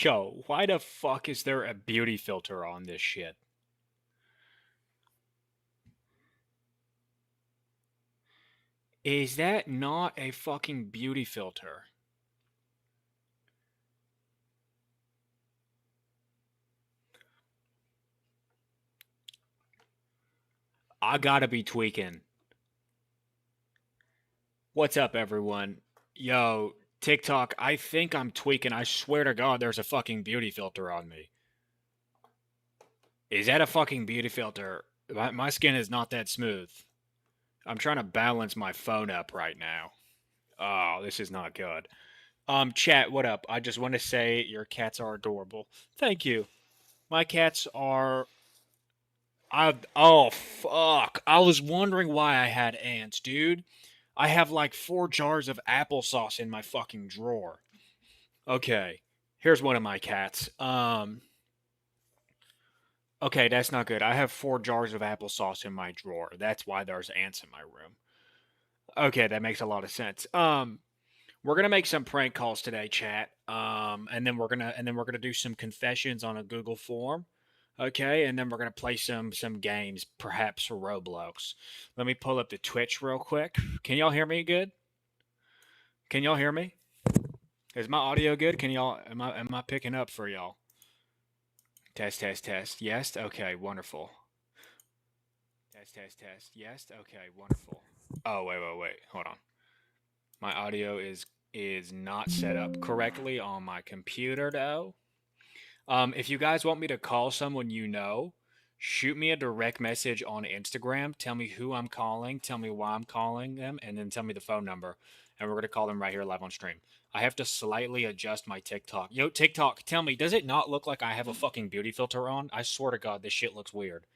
Yo, why the fuck is there a beauty filter on this shit? Is that not a fucking beauty filter? I gotta be tweaking. What's up, everyone? Yo, TikTok, I think I'm tweaking. I swear to God, there's a fucking beauty filter on me. Is that a fucking beauty filter? My skin is not that smooth. I'm trying to balance my phone up right now. Oh, this is not good. Chat, what up? I just want to say your cats are adorable. Thank you. My cats are. Oh fuck! I was wondering why I had ants, dude. I have like 4 jars of applesauce in my fucking drawer. Okay, here's one of my cats. Okay, that's not good. I have 4 jars of applesauce in my drawer. That's why there's ants in my room. Okay, that makes a lot of sense. We're gonna make some prank calls today, chat. And then we're gonna do some confessions on a Google form. Okay, and then we're gonna play some games, perhaps Roblox. Let me pull up the Twitch real quick. Can y'all hear me good? Can y'all hear me? Is my audio good? Can y'all am I picking up for y'all? Test test test. Yes. Okay. Wonderful. Test test test. Yes. Okay. Wonderful. Oh wait. Hold on. My audio is not set up correctly on my computer though. If you guys want me to call someone you know, shoot me a direct message on Instagram. Tell me who I'm calling, tell me why I'm calling them, and then tell me the phone number. And we're going to call them right here live on stream. I have to slightly adjust my TikTok. Yo, TikTok, tell me, does it not look like I have a fucking beauty filter on? I swear to God, this shit looks weird.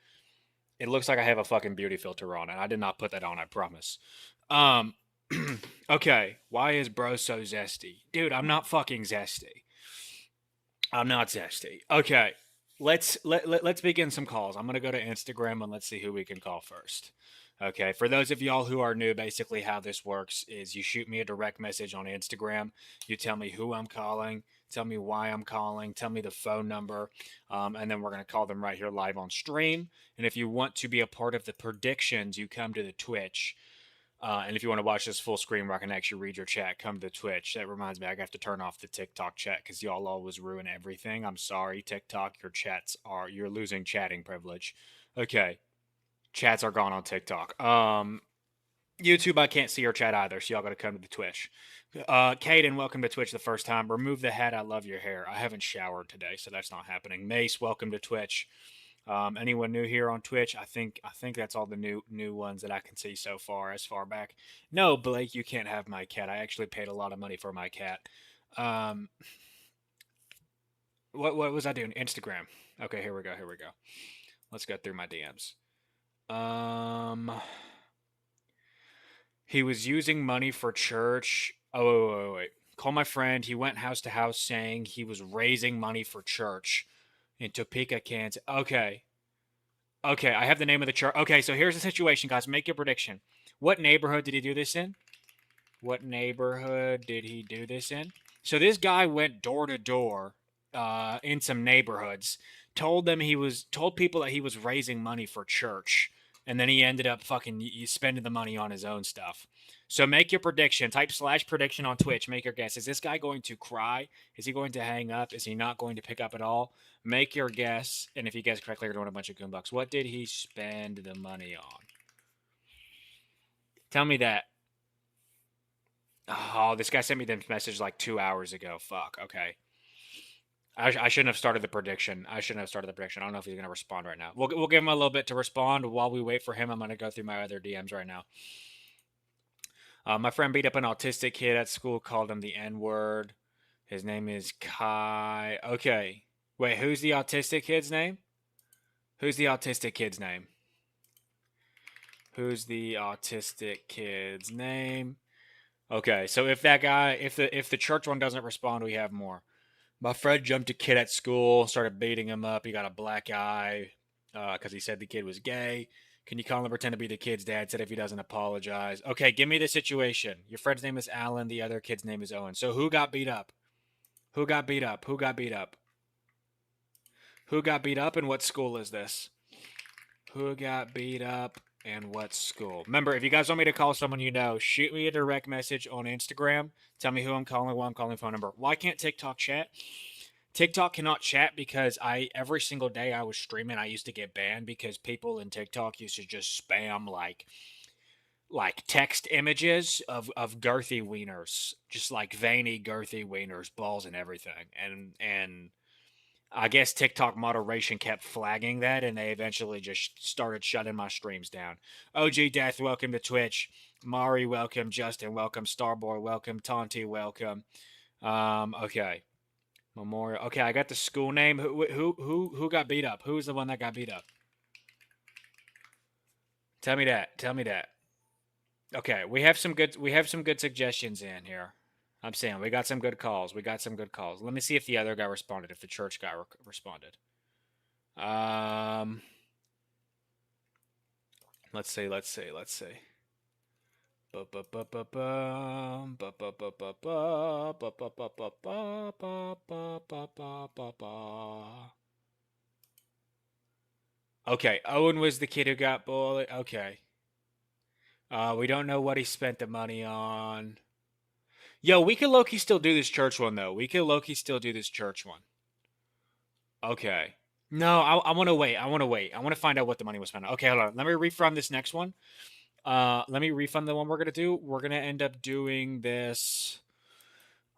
It looks like I have a fucking beauty filter on, and I did not put that on, I promise. Um, okay, why is bro so zesty? Dude, I'm not fucking zesty. I'm not zesty. Okay, let's begin some calls. I'm gonna go to Instagram and let's see who we can call first. Okay, for those of y'all who are new, basically how this works is you shoot me a direct message on Instagram. You tell me who I'm calling, tell me why I'm calling, tell me the phone number, and then we're gonna call them right here live on stream. And if you want to be a part of the predictions, you come to the Twitch. And if you want to watch this full screen where I can actually read your chat, come to Twitch. That reminds me, I have to turn off the TikTok chat because y'all always ruin everything. I'm sorry, TikTok. You're losing chatting privilege. Okay, chats are gone on TikTok. YouTube, I can't see your chat either, so y'all got to come to the Twitch. Caden, welcome to Twitch the first time. Remove the hat. I love your hair. I haven't showered today, so that's not happening. Mace, welcome to Twitch. Anyone new here on Twitch? I think that's all the new ones that I can see so far. As far back, no, Blake, you can't have my cat. I actually paid a lot of money for my cat. Um, what was I doing? Instagram. Okay, here we go. Here we go. Let's go through my DMs. Um, he was using money for church. Oh, wait. Call my friend. He went house to house saying he was raising money for church in Topeka, Kansas. Okay. Okay, I have the name of the church. Okay, so here's the situation, guys. Make your prediction. What neighborhood did he do this in? What neighborhood did he do this in? So this guy went door to door in some neighborhoods, told people that he was raising money for church, and then he ended up fucking spending the money on his own stuff. So make your prediction. Type /prediction on Twitch. Make your guess. Is this guy going to cry? Is he going to hang up? Is he not going to pick up at all? Make your guess, and if you guess correctly, you're doing a bunch of goonbucks. What did he spend the money on? Tell me that. Oh, this guy sent me this message like 2 hours ago. Fuck. Okay. I shouldn't have started the prediction. I shouldn't have started the prediction. I don't know if he's going to respond right now. We'll give him a little bit to respond. While we wait for him, I'm going to go through my other DMs right now. My friend beat up an autistic kid at school, called him the N word. His name is Kai. Okay. Wait, who's the autistic kid's name? Who's the autistic kid's name? Who's the autistic kid's name? Okay, so if that guy, if the church one doesn't respond, we have more. My friend jumped a kid at school, started beating him up. He got a black eye because he said the kid was gay. Can you call him, pretend to be the kid's dad? Said if he doesn't apologize. Okay, give me the situation. Your friend's name is Alan. The other kid's name is Owen. So who got beat up? Who got beat up? Who got beat up? Who got beat up and what school is this? Who got beat up and what school? Remember, if you guys want me to call someone you know, shoot me a direct message on Instagram. Tell me who I'm calling, what I'm calling, phone number. Why can't TikTok chat? TikTok cannot chat because I every single day I was streaming, I used to get banned because people in TikTok used to just spam like text images of girthy wieners, just like veiny girthy wieners, balls and everything. And I guess TikTok moderation kept flagging that, and they eventually just started shutting my streams down. OG Death, welcome to Twitch. Mari, welcome. Justin, welcome. Starboy, welcome. Tonti, welcome. Okay. Memorial. Okay, I got the school name. Who got beat up? Who's the one that got beat up? Tell me that. Tell me that. Okay, we have some good suggestions in here. I'm saying we got some good calls. We got some good calls. Let me see if the other guy responded. If the church guy responded. Um, let's see. Let's see. Let's see. Okay, Owen was the kid who got bullied. Okay. We don't know what he spent the money on. Yo, we could Loki still do this church one though. We could Loki still do this church one. Okay. No, I want to wait. I want to wait. I want to find out what the money was spent on. Okay, hold on. Let me refund this next one. Let me refund the one we're gonna do. We're gonna end up doing this.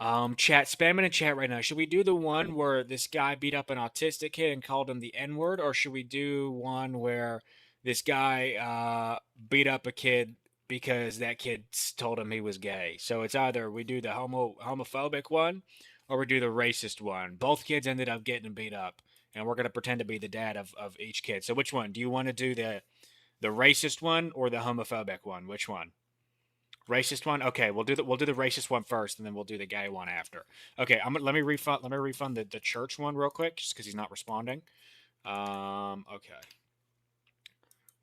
Chat, spamming in chat right now. Should we do the one where this guy beat up an autistic kid and called him the N word, or should we do one where this guy beat up a kid because that kid told him he was gay? So it's either we do the homophobic one, or we do the racist one. Both kids ended up getting beat up, and we're gonna pretend to be the dad of each kid. So which one do you want to do, the racist one or the homophobic one? Which one? Racist one. Okay, we'll do the racist one first, and then we'll do the gay one after. Okay, let me refund the church one real quick, just because he's not responding. Okay,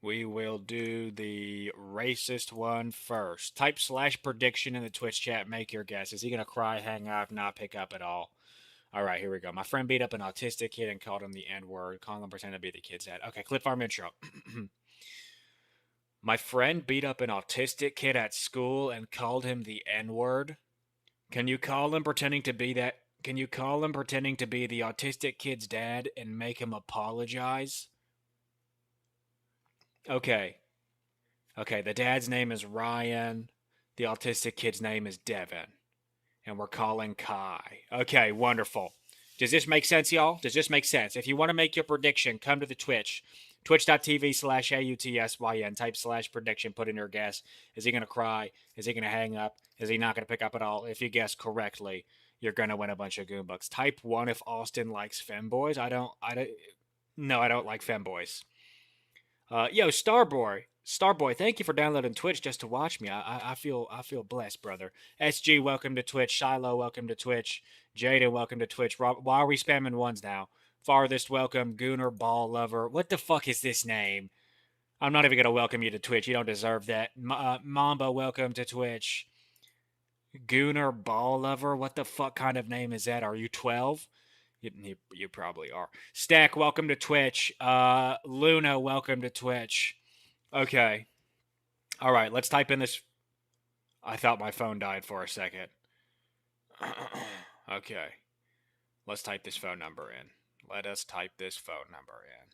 we will do the racist one first. Type /prediction in the Twitch chat. Make your guess. Is he gonna cry, hang up, not pick up at all? All right, here we go. My friend beat up an autistic kid and called him the N word. Calling him pretend to be the kid's dad. Okay, clip farm intro. My friend beat up an autistic kid at school and called him the N word. Can you call him pretending to be that? Can you call him pretending to be the autistic kid's dad and make him apologize? Okay. Okay, the dad's name is Ryan. The autistic kid's name is Devin. And we're calling Kai. Okay, wonderful. Does this make sense, y'all? Does this make sense? If you want to make your prediction, come to the Twitch. Twitch.tv/AUTSYN. Type /prediction. Put in your guess. Is he going to cry? Is he going to hang up? Is he not going to pick up at all? If you guess correctly, you're going to win a bunch of Goombucks. Type 1 if Austin likes femboys. No, I don't like femboys. Yo, Starboy, thank you for downloading Twitch just to watch me. I feel blessed, brother. SG, welcome to Twitch. Shiloh, welcome to Twitch. Jaden, welcome to Twitch. Why are we spamming ones now? Farthest, welcome. Gooner, Ball Lover. What the fuck is this name? I'm not even gonna welcome you to Twitch. You don't deserve that. Mamba, welcome to Twitch. Gooner, Ball Lover. What the fuck kind of name is that? Are you 12? You probably are. Stack, welcome to Twitch. Luna, welcome to Twitch. Okay. All right, let's type in this. I thought my phone died for a second. Okay. Let's type this phone number in. Let us type this phone number in.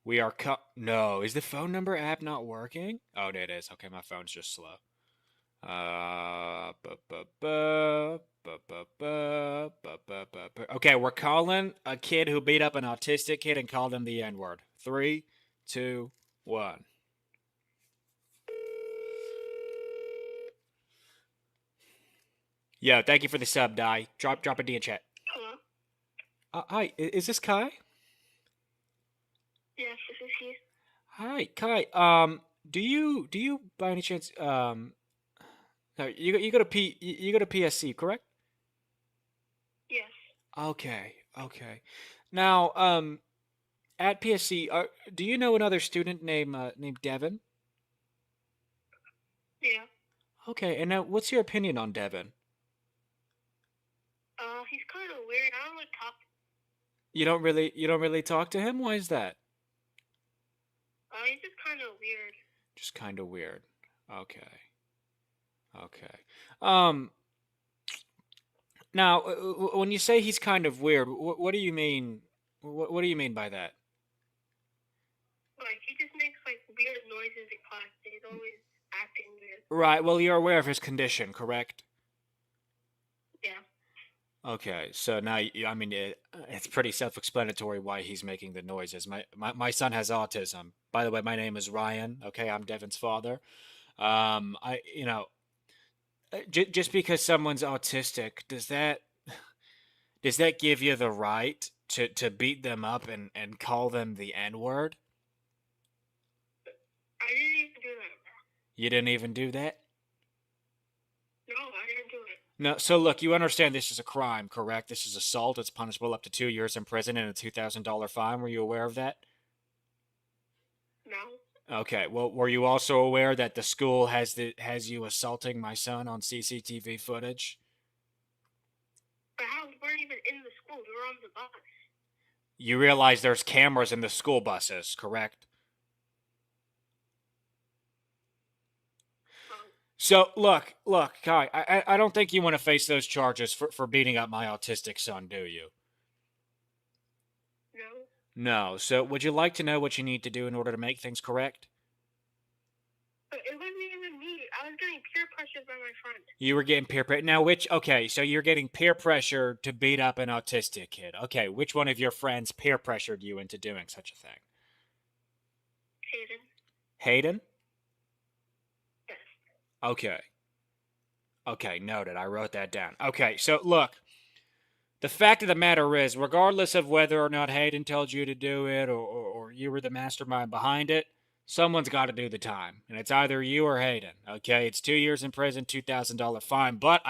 We are No, is the phone number app not working? Oh, it is. Okay, my phone's just slow. Okay, we're calling a kid who beat up an autistic kid and called him the N word. 3, 2, 1. Yo, thank you for the sub, Die. Drop a D in chat. Hello? Hi, is this Kai? Yes, this is he. Hi, Kai. Do you by any chance no, you go to PSC, correct? Yes. Okay, okay. Now, at PSC, do you know another student named Devin? Yeah. Okay, and now what's your opinion on Devin? He's kind of weird. I don't like talk. You don't really talk to him? Why is that? He's just kind of weird. Just kind of weird. Okay. Okay. Um Now, when you say he's kind of weird, what do you mean? What do you mean by that? Like he just makes like weird noises in class. He's always acting weird. Right. Well, you're aware of his condition, correct? Yeah. Okay. So now, I mean, it's pretty self-explanatory why he's making the noises. My son has autism. By the way, my name is Ryan. Okay, I'm Devin's father. I you know, just because someone's autistic, does that give you the right to beat them up and call them the N word? I didn't even do that. You didn't even do that? No, I didn't do it. No, so look, you understand this is a crime, correct? This is assault. It's punishable up to 2 years in prison and a $2,000 fine. Were you aware of that? No. Okay. Well, were you also aware that the school has you assaulting my son on CCTV footage? But how we weren't even in the school. We were on the bus. You realize there's cameras in the school buses, correct? So look, Kai, I don't think you want to face those charges for beating up my autistic son, do you? No. No. So would you like to know what you need to do in order to make things correct? But it wasn't even me. I was getting peer pressured by my friend. You were getting peer pressure. Now, okay, so you're getting peer pressure to beat up an autistic kid. Okay, which one of your friends peer pressured you into doing such a thing? Hayden. Hayden? Yes. Okay. Okay, noted. I wrote that down. Okay, so look, the fact of the matter is, regardless of whether or not Hayden told you to do it or you were the mastermind behind it, someone's got to do the time. And it's either you or Hayden. Okay, it's 2 years in prison, $2,000 fine. But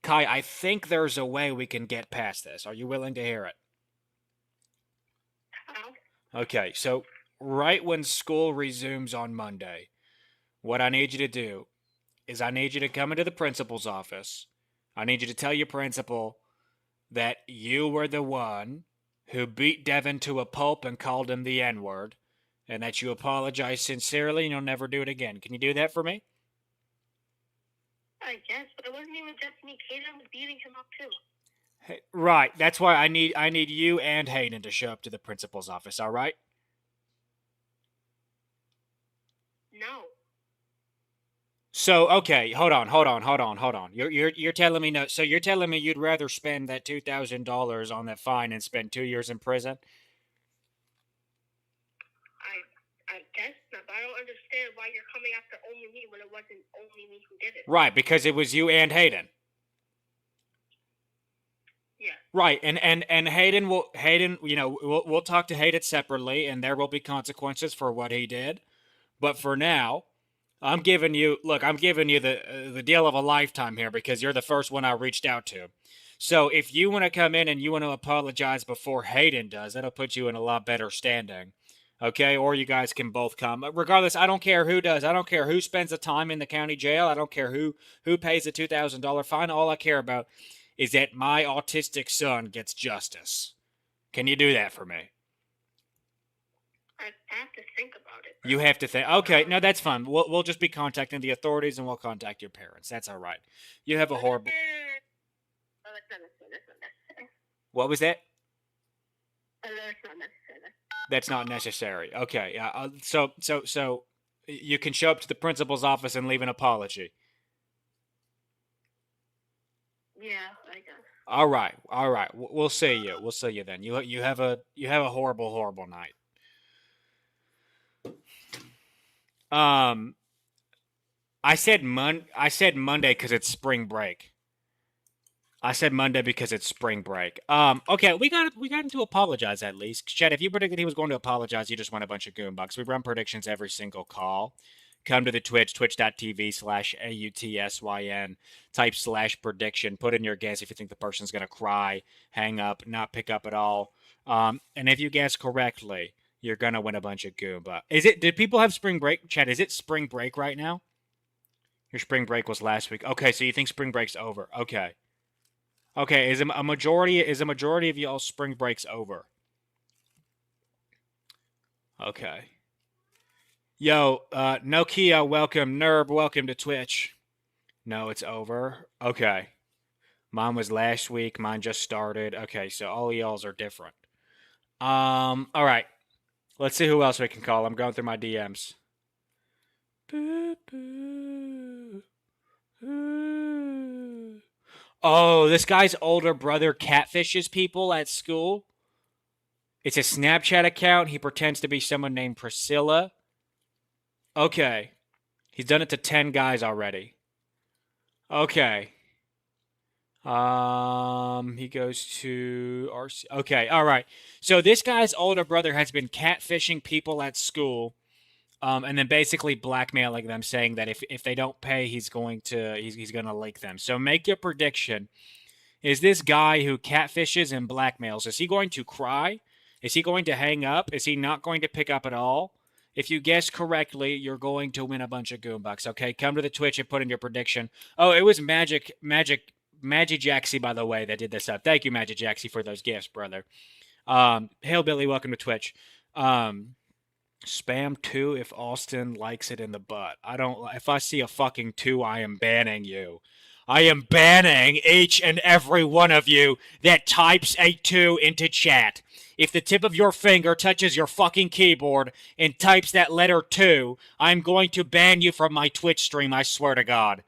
Kai, I think there's a way we can get past this. Are you willing to hear it? How? Okay, so right when school resumes on Monday, what I need you to do is I need you to come into the principal's office. I need you to tell your principal that you were the one who beat Devin to a pulp and called him the N word, and that you apologize sincerely and you'll never do it again. Can you do that for me? I guess, but it wasn't even just me. Hayden was beating him up too. Hey, right. That's why I need you and Hayden to show up to the principal's office. All right? No. So okay, hold on. You're telling me no. So you're telling me you'd rather spend that $2,000 on that fine and spend 2 years in prison? I guess not, but I don't understand why you're coming after only me when it wasn't only me who did it. Right, because it was you and Hayden. Yeah. Right, and Hayden, we'll talk to Hayden separately, and there will be consequences for what he did. But for now, I'm giving you the deal of a lifetime here because you're the first one I reached out to. So if you want to come in and you want to apologize before Hayden does, that'll put you in a lot better standing. Okay, or you guys can both come. Regardless, I don't care who does. I don't care who spends the time in the county jail. I don't care who pays the $2,000 fine. All I care about is that my autistic son gets justice. Can you do that for me? I have to think about it. You have to think. Okay, no, that's fine. We'll just be contacting the authorities and we'll contact your parents. That's all right. You have a horrible. Oh, that's not necessary. What was that? Oh, that's not necessary. That's not necessary. Okay. So you can show up to the principal's office and leave an apology. Yeah, I guess. All right. We'll see you. We'll see you then. You have a horrible night. I said Monday because it's spring break. Okay, we got him to apologize at least. Chad, if you predicted he was going to apologize, you just won a bunch of goonbucks. We run predictions every single call. Come to the twitch.tv/AUTSYN, type /prediction, put in your guess if you think the person's going to cry, hang up, not pick up at all. And if you guess correctly, you're going to win a bunch of goomba. Did people have spring break? Chad, is it spring break right now? Your spring break was last week. Okay, so you think spring break's over. Okay. Okay, is a majority of y'all spring breaks over? Okay. Yo, Nokia, welcome. Nerb, welcome to Twitch. No, it's over. Okay. Mine was last week. Mine just started. Okay, so all of y'all's are different. All right. Let's see who else we can call. I'm going through my DMs. Oh, this guy's older brother catfishes people at school. It's a Snapchat account. He pretends to be someone named Priscilla. Okay. He's done it to 10 guys already. Okay. He goes to RC. Okay, all right. So this guy's older brother has been catfishing people at school, and then basically blackmailing them, saying that if they don't pay, he's gonna lake them. So make your prediction. Is this guy who catfishes and blackmails, is he going to cry? Is he going to hang up? Is he not going to pick up at all? If you guess correctly, you're going to win a bunch of Goombucks. Okay, come to the Twitch and put in your prediction. Oh, it was Magic Jaxie, by the way, that did this up. Thank you, Magic Jaxie, for those gifts, brother. Hail Billy, welcome to Twitch. Spam 2 if Austin likes it in the butt. I don't. If I see a fucking 2, I am banning you. I am banning each and every one of you that types a 2 into chat. If the tip of your finger touches your fucking keyboard and types that letter 2, I'm going to ban you from my Twitch stream, I swear to God.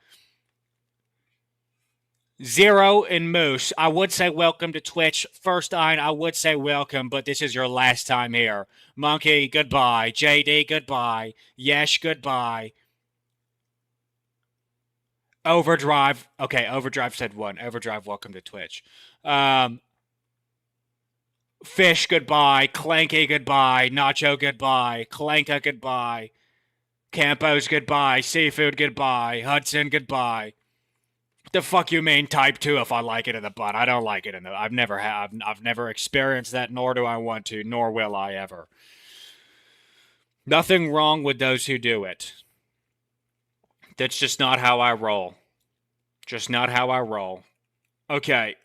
Zero and Moose, I would say welcome to Twitch. First Ein, I would say welcome, but this is your last time here. Monkey, goodbye. JD, goodbye. Yesh, goodbye. Overdrive, okay, Overdrive said 1. Overdrive, welcome to Twitch. Fish, goodbye. Clanky, goodbye. Nacho, goodbye. Clanka, goodbye. Campos, goodbye. Seafood, goodbye. Hudson, goodbye. The fuck you mean type 2 if I like it in the butt? I don't like it in the. I've never experienced that, nor do I want to, nor will I ever. Nothing wrong with those who do it. That's just not how I roll. Just not how I roll. Okay.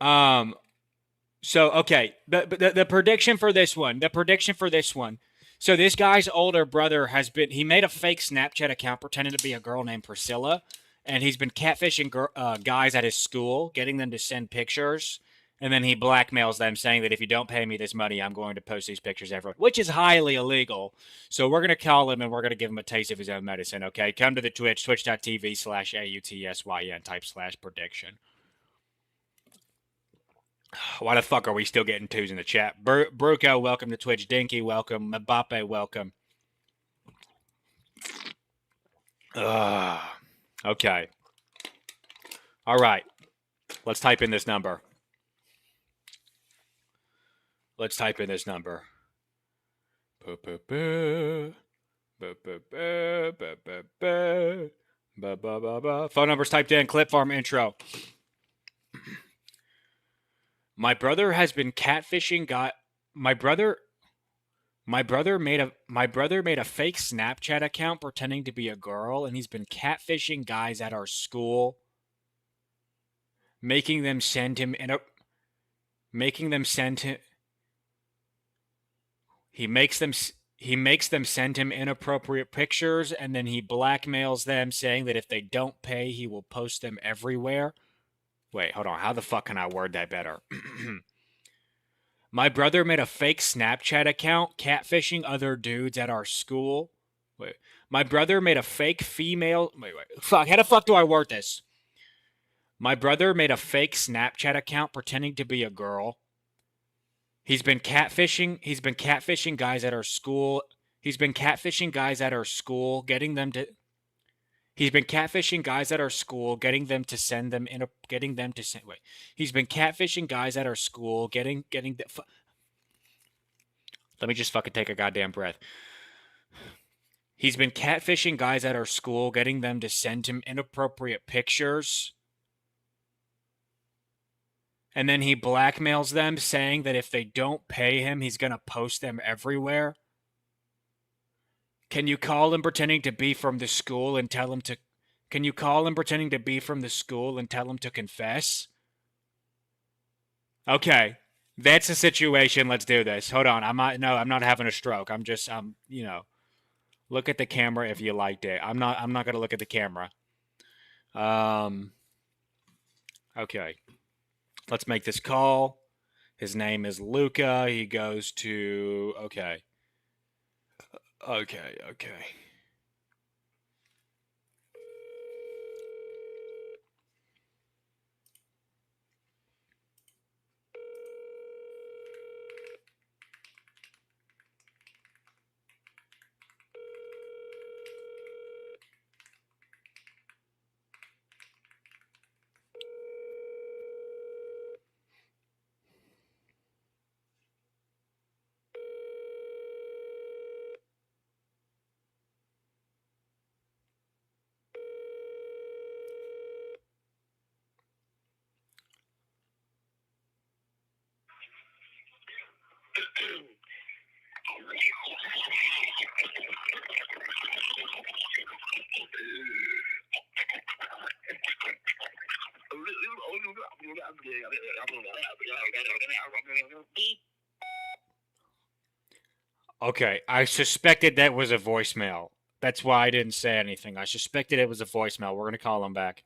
So okay, the prediction for this one. The prediction for this one. So this guy's older brother he made a fake Snapchat account pretending to be a girl named Priscilla, and he's been catfishing guys at his school, getting them to send pictures, and then he blackmails them, saying that if you don't pay me this money, I'm going to post these pictures everywhere, which is highly illegal. So we're gonna call him and we're gonna give him a taste of his own medicine. Okay, come to the Twitch, twitch.tv/AUTSYN /prediction. Why the fuck are we still getting 2s in the chat? Bruco, welcome to Twitch. Dinky, welcome. Mbappe, welcome. Okay. All right. Let's type in this number. Let's type in this number. Phone numbers typed in. Clip farm intro. My brother has been catfishing my brother made a fake Snapchat account pretending to be a girl, and he's been catfishing guys at our school, making them send him he makes them send him inappropriate pictures, and then he blackmails them, saying that if they don't pay, he will post them everywhere. Wait, hold on. How the fuck can I word that better? My brother made a fake Snapchat account catfishing other dudes at our school. Wait. My brother made a fake female. Wait. Fuck. How the fuck do I word this? My brother made a fake Snapchat account pretending to be a girl. He's been catfishing guys at our school. He's been catfishing guys at our school, getting them to He's been catfishing guys at our school, getting them to send them in a getting them to send wait. He's been catfishing guys at our school, getting the Let me just fucking take a goddamn breath. He's been catfishing guys at our school, getting them to send him inappropriate pictures. And then he blackmails them, saying that if they don't pay him, he's going to post them everywhere. Can you call him pretending to be from the school and tell him to Can you call him pretending to be from the school and tell him to confess? Okay. That's the situation. Let's do this. Hold on. I'm not having a stroke. Look at the camera if you liked it. I'm not going to look at the camera. Um okay. Let's make this call. His name is Luca. He goes to okay. Okay. Okay, I suspected that was a voicemail. That's why I didn't say anything. I suspected it was a voicemail. We're going to call him back.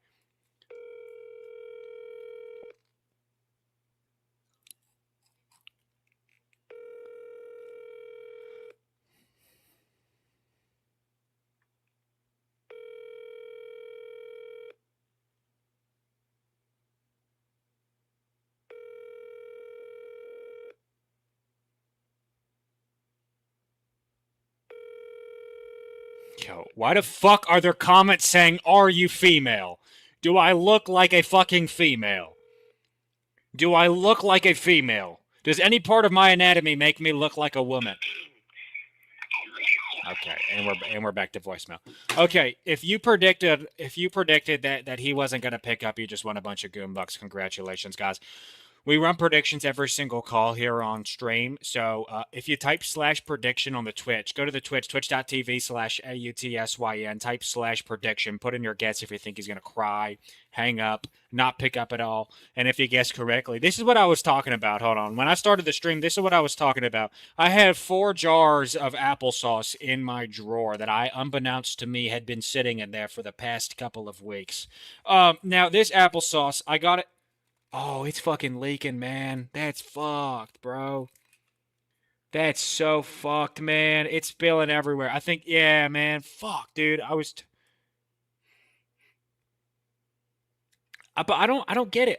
Yo, why the fuck are there comments saying, "Are you female?" Do I look like a fucking female? Do I look like a female? Does any part of my anatomy make me look like a woman? Okay, and we're back to voicemail. Okay, if you predicted that he wasn't gonna pick up, you just won a bunch of goombucks. Congratulations, guys. We run predictions every single call here on stream. So if you type /prediction on the Twitch, go to the Twitch, twitch.tv/AUTSYN, type /prediction, put in your guess if you think he's going to cry, hang up, not pick up at all. And if you guess correctly, this is what I was talking about. Hold on. When I started the stream, this is what I was talking about. I have 4 jars of applesauce in my drawer that I, unbeknownst to me, had been sitting in there for the past couple of weeks. Now, this applesauce, I got it. Oh, it's fucking leaking, man. That's fucked, bro. That's so fucked, man. It's spilling everywhere. I think, yeah, man. Fuck, dude. But I don't get it.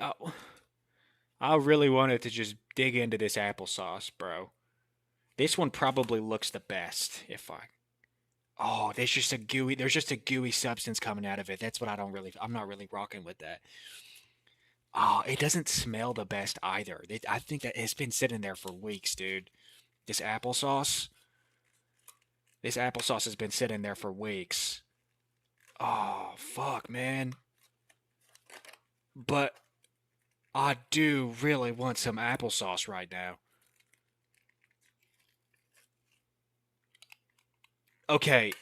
I really wanted to just dig into this applesauce, bro. This one probably looks the best. Oh, there's just a gooey substance coming out of it. That's what I'm not really rocking with that. Oh, it doesn't smell the best either. I think that it's been sitting there for weeks, dude. This applesauce. This applesauce has been sitting there for weeks. Oh, fuck, man. But I do really want some applesauce right now. Okay.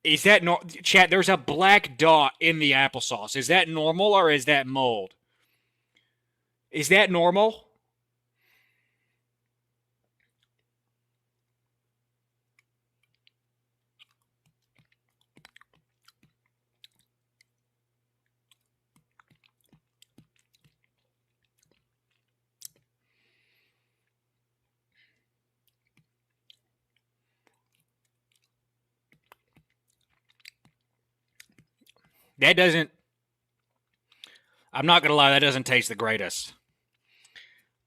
Is that chat? There's a black dot in the applesauce. Is that normal or is that mold? Is that normal? That doesn't. I'm not gonna lie. That doesn't taste the greatest.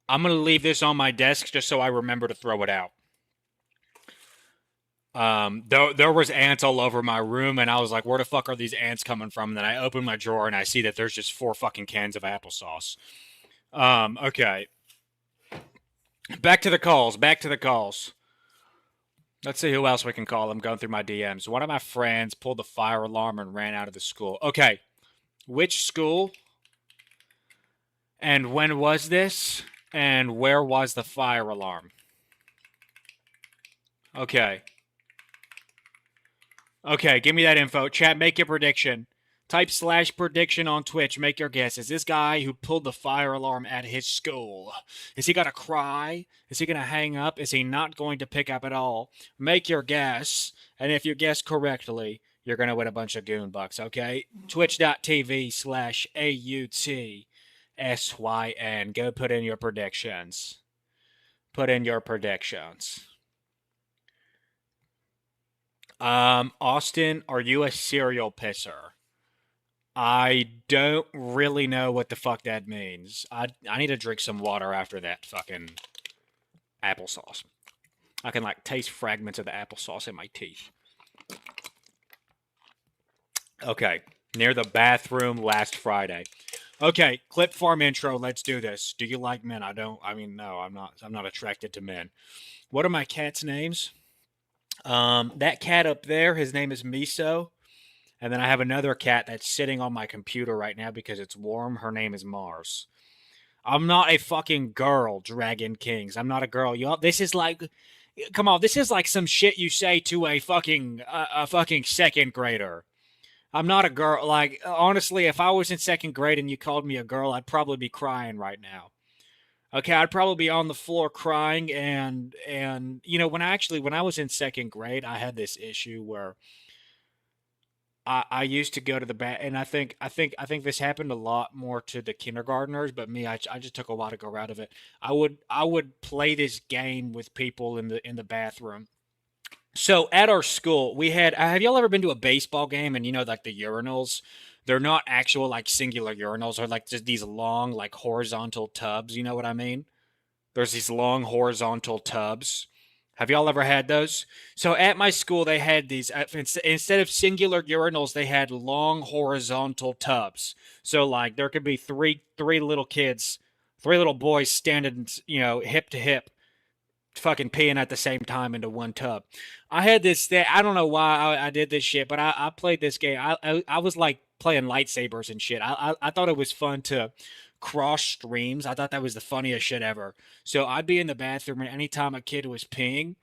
I'm gonna leave this on my desk just so I remember to throw it out. There was ants all over my room, and I was like, "Where the fuck are these ants coming from?" And then I open my drawer and I see that there's just 4 fucking cans of applesauce. Okay. Back to the calls. Back to the calls. Let's see who else we can call. I'm going through my DMs. One of my friends pulled the fire alarm and ran out of the school. Okay. Which school? And when was this? And where was the fire alarm? Okay. Okay, give me that info. Chat, make your prediction. Type slash prediction on Twitch. Make your guess. Is this guy who pulled the fire alarm at his school? Is he going to cry? Is he going to hang up? Is he not going to pick up at all? Make your guess. And if you guess correctly, you're going to win a bunch of goon bucks, okay? Twitch.tv slash AUTSYN. Go put in your predictions. Put in your predictions. Austin, are you a serial pisser? I don't really know what the fuck that means. I need to drink some water after that fucking applesauce. I can like taste fragments of the applesauce in my teeth. Okay, near the bathroom last Friday. Okay, clip farm intro. Let's do this. Do you like men? I don't. I mean, no, I'm not. I'm not attracted to men. What are my cat's names? That cat up there. His name is Miso. And then I have another cat that's sitting on my computer right now because it's warm. Her name is Mars. I'm not a fucking girl, Dragon Kings. I'm not a girl. Y'all, this is like, come on, this is like some shit you say to a fucking second grader. I'm not a girl. Like, honestly, if I was in second grade and you called me a girl, I'd probably be crying right now. Okay, I'd probably be on the floor crying and you know when I was in second grade, I had this issue where I used to go to the bat, and I think this happened a lot more to the kindergartners, but me, I just took a while to grow out of it. I would play this game with people in the bathroom. So at our school, we had. Have y'all ever been to a baseball game and like the urinals? They're not actual like singular urinals, they're like just these long like horizontal tubs. You know what I mean? There's these long horizontal tubs. Have y'all ever had those? So at my school, they had these. Instead of singular urinals, they had long horizontal tubs. So like there could be three little kids, three little boys standing, hip to hip, fucking peeing at the same time into one tub. I had this thing. I don't know why I did this shit, but I played this game. I was like playing lightsabers and shit. I thought it was fun to cross streams. I thought that was the funniest shit ever. So I'd be in the bathroom, and anytime a kid was peeing,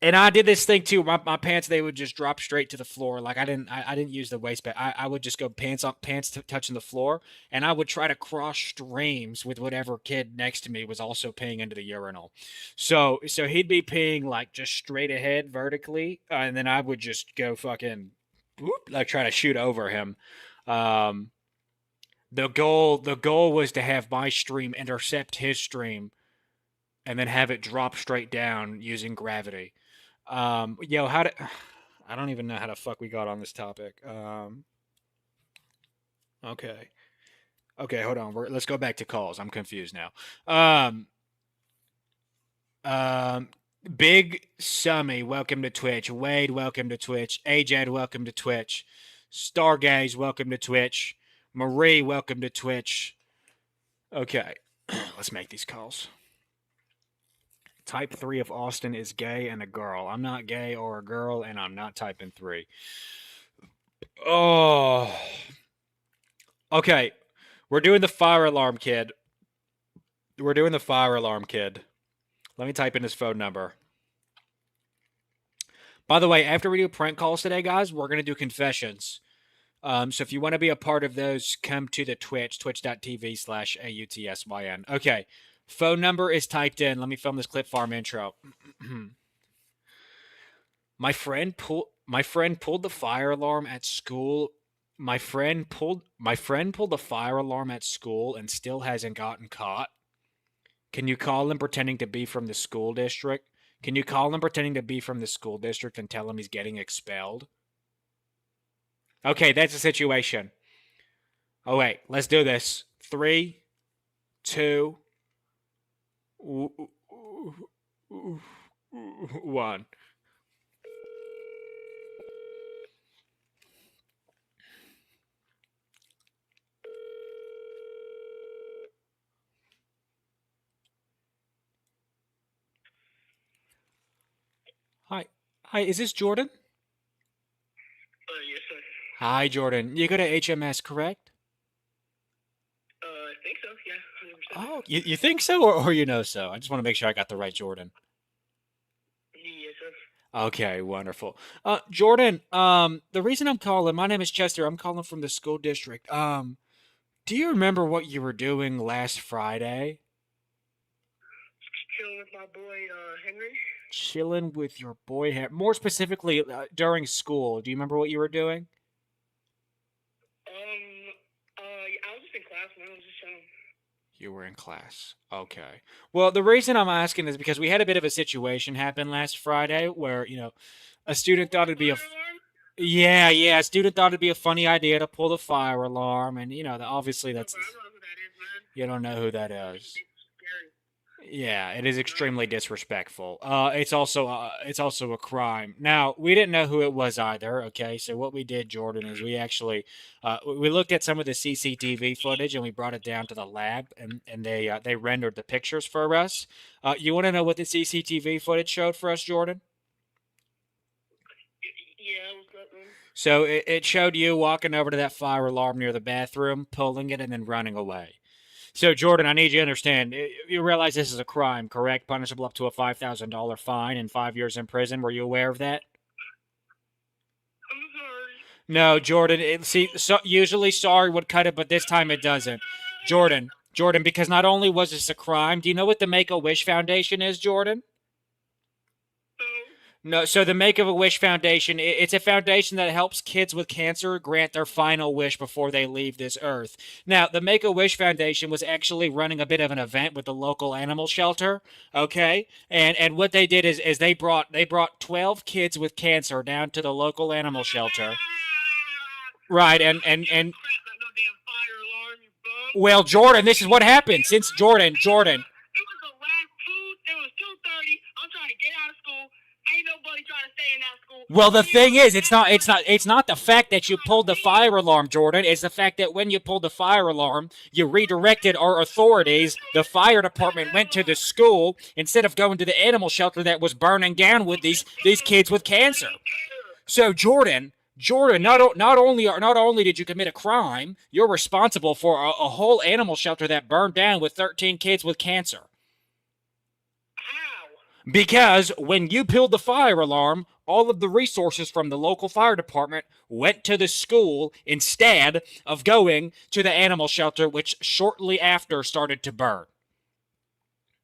and I did this thing too. My pants, they would just drop straight to the floor. Like I didn't use the waistband. I would just go pants on pants touching the floor, and I would try to cross streams with whatever kid next to me was also peeing into the urinal. So he'd be peeing like just straight ahead vertically, and then I would just go fucking whoop, like try to shoot over him. Um, the goal was to have my stream intercept his stream, and then have it drop straight down using gravity. Yo, how to? I don't even know how the fuck we got on this topic. Okay, okay, hold on. Let's go back to calls. I'm confused now. Um, um, Big Summy, welcome to Twitch. Wade, welcome to Twitch. AJ, welcome to Twitch. Stargaze, welcome to Twitch. Marie, welcome to Twitch. Okay, let's make these calls. Type 3 of Austin is gay and a girl. I'm not gay or a girl, and I'm not typing 3. Oh. Okay. We're doing the fire alarm kid. We're doing the fire alarm kid. Let me type in his phone number. By the way, after we do prank calls today, guys, we're going to do confessions. So if you want to be a part of those, come to the Twitch, twitch.tv slash AUTSYN. Okay. Phone number is typed in. Let me film this clip farm intro. My friend pulled the fire alarm at school. My friend pulled the fire alarm at school and still hasn't gotten caught. Can you call him pretending to be from the school district? Can you call him pretending to be from the school district and tell him he's getting expelled? Okay, that's the situation. Oh wait, let's do this. Three, two, one. Hi. Hi, is this Jordan? Yes, sir. Hi, Jordan. You go to HMS, correct? I think so. Yeah, 100%. Oh, you think so, or you know so? I just want to make sure I got the right Jordan. Yes, sir. Okay, wonderful. Jordan, the reason I'm calling, my name is Chester. I'm calling from the school district. Do you remember what you were doing last Friday? Chilling with my boy Henry. Chilling with your boy. More specifically, during school. Do you remember what you were doing? I was just in class, man. I was just chilling. You were in class. Okay. Well, the reason I'm asking is because we had a bit of a situation happen last Friday where, a student What, thought the it'd be a fire alarm? yeah, a student thought it'd be a funny idea to pull the fire alarm, and obviously No, that's but I don't know who that is, man. you don't know who that It's, is. it's scary. Yeah, it is No. extremely disrespectful. It's also a crime. Now we didn't know who it was either. Okay, so what we did, Jordan, is we actually we looked at some of the CCTV footage and we brought it down to the lab, and they rendered the pictures for us. You want to know what the CCTV footage showed for us, Jordan? Yeah, what's up, man? So it showed you walking over to that fire alarm near the bathroom, pulling it, and then running away. So, Jordan, I need you to understand. You realize this is a crime, correct? Punishable up to a $5,000 fine and 5 years in prison. Were you aware of that? I'm sorry. No, Jordan. Usually sorry would cut it, but this time it doesn't. Jordan, because not only was this a crime, do you know what the Make a Wish Foundation is, Jordan? So, No, so the Make a Wish Foundation, it's a foundation that helps kids with cancer grant their final wish before they leave this earth. Now, the Make a Wish Foundation was actually running a bit of an event with the local animal shelter, okay? And what they did is they brought 12 kids with cancer down to the local animal shelter. Right, give a crap about no damn fire alarm, you bum. well, Jordan, this is what happened. It Since was, Jordan, it was the last two. It was 2:30. I'm trying to get out of school. Ain't nobody trying to stay in that school. well, the When you thing know is, that's what it's not the fact that you you gotta pulled the leave. fire alarm, Jordan. It's the fact that when you pulled the fire alarm, you redirected our authorities. The fire department went to the school instead of going to the animal shelter that was burning down with these kids with I cancer. don't care. So, Jordan, not only did you commit a crime, you're responsible for a whole animal shelter that burned down with 13 kids with cancer. How? Because when you pulled the fire alarm, all of the resources from the local fire department went to the school instead of going to the animal shelter, which shortly after started to burn.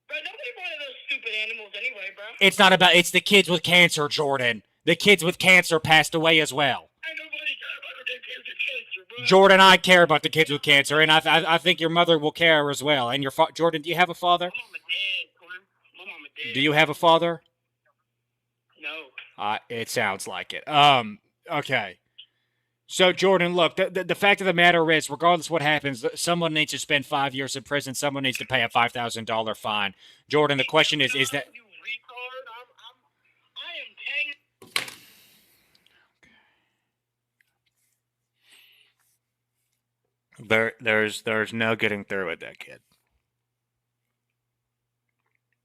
Bro, nobody wanted those stupid animals anyway, bro. It's not about, it's the kids with cancer, Jordan. The kids with cancer passed away as well. Ain't nobody care about no damn kids with cancer, bro. Jordan, I care about the kids with cancer, and I think your mother will care as well. And Jordan, do you have a father? My mama dead, Corn. My mama dead. Do you have a father? No. It sounds like it. Okay. So, Jordan, look, the fact of the matter is, regardless of what happens, someone needs to spend 5 years in prison. Someone needs to pay a $5,000 fine. Jordan, the question is No, that you retard. I am paying. there's no getting through with that kid.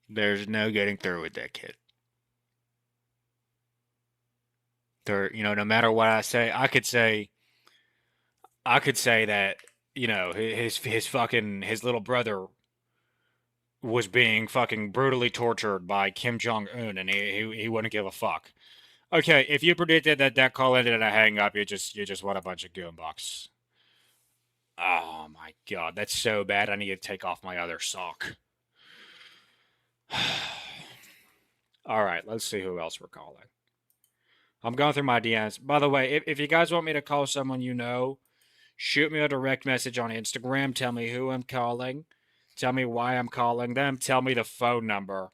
There's no getting through with that kid. No matter what I could say that, his little brother was being fucking brutally tortured by Kim Jong Un, and he wouldn't give a fuck. Okay, if you predicted that call ended in a hang up, you just want a bunch of goonbucks. Oh my god, that's so bad. I need to take off my other sock. All right, let's see who else we're calling. I'm going through my DMs. By the way, if you guys want me to call someone you know, shoot me a direct message on Instagram. Tell me who I'm calling. Tell me why I'm calling them. Tell me the phone number.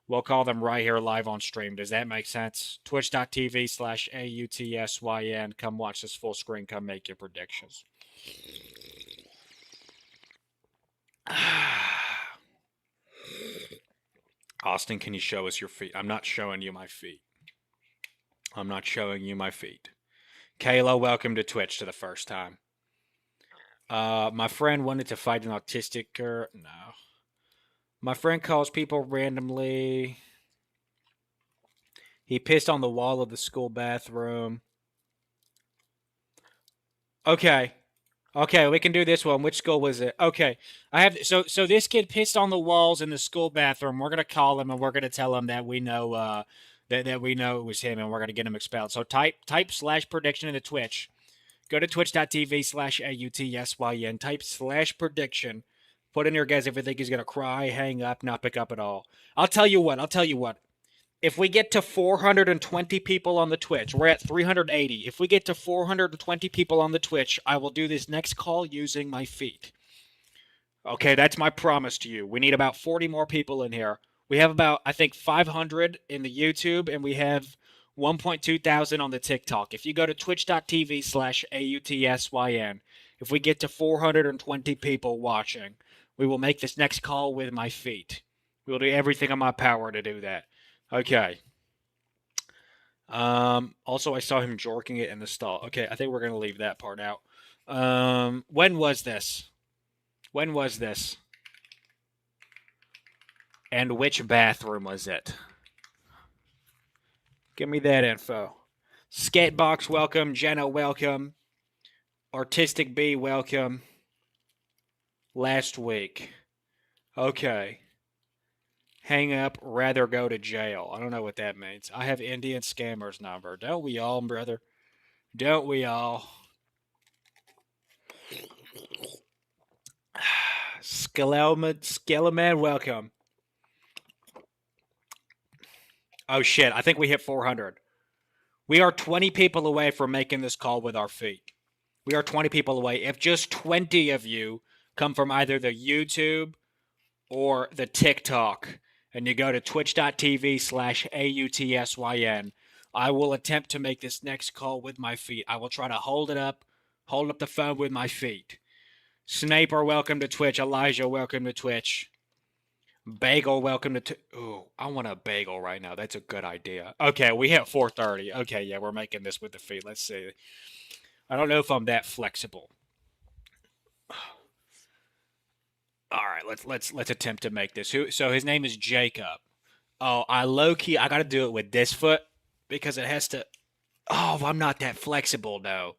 We'll call them right here live on stream. Does that make sense? Twitch.tv/AUTSYN. Come watch this full screen. Come make your predictions. Austin, can you show us your feet? I'm not showing you my feet. I'm not showing you my feet. Kayla, welcome to Twitch to the first time. My friend wanted to fight an autistic girl. No. My friend calls people randomly. He pissed on the wall of the school bathroom. Okay. Okay, we can do this one. Which school was it? Okay. I have so this kid pissed on the walls in the school bathroom. We're gonna call him and we're gonna tell him that we know that we know it was him, and we're gonna get him expelled. So type slash prediction into Twitch. Go to twitch.tv/AUTSYN. Type slash prediction. Put in your guess if you think he's gonna cry, hang up, not pick up at all. I'll tell you what. If we get to 420 people on the Twitch, we're at 380. If we get to 420 people on the Twitch, I will do this next call using my feet. Okay, that's my promise to you. We need about 40 more people in here. We have about, I think, 500 in the YouTube, and we have 1.2 thousand on the TikTok. If you go to twitch.tv/AUTSYN, if we get to 420 people watching, we will make this next call with my feet. We will do everything in my power to do that. Okay. Also, I saw him jorking it in the stall. Okay, I think we're going to leave that part out. When was this? When was this? And which bathroom was it? Give me that info. Skatebox, welcome. Jenna, welcome. Artistic B, welcome. Last week. Okay. Hang up, rather go to jail. I don't know what that means. I have Indian scammer's number. Don't we all, brother? Don't we all? Skeleman, welcome. Oh shit, I think we hit 400. We are 20 people away from making this call with our feet. We are 20 people away. If just 20 of you come from either the YouTube or the TikTok, and you go to twitch.tv/AUTSYN, I will attempt to make this next call with my feet. I will try to hold up the phone with my feet. Sniper, welcome to Twitch. Elijah, welcome to Twitch. Bagel, welcome to... Ooh, I want a bagel right now. That's a good idea. Okay, we hit 430. Okay, yeah, we're making this with the feet. Let's see. I don't know if I'm that flexible. All right, let's attempt to make this. So his name is Jacob. Oh, I gotta do it with this foot because it has to. Oh, I'm not that flexible though.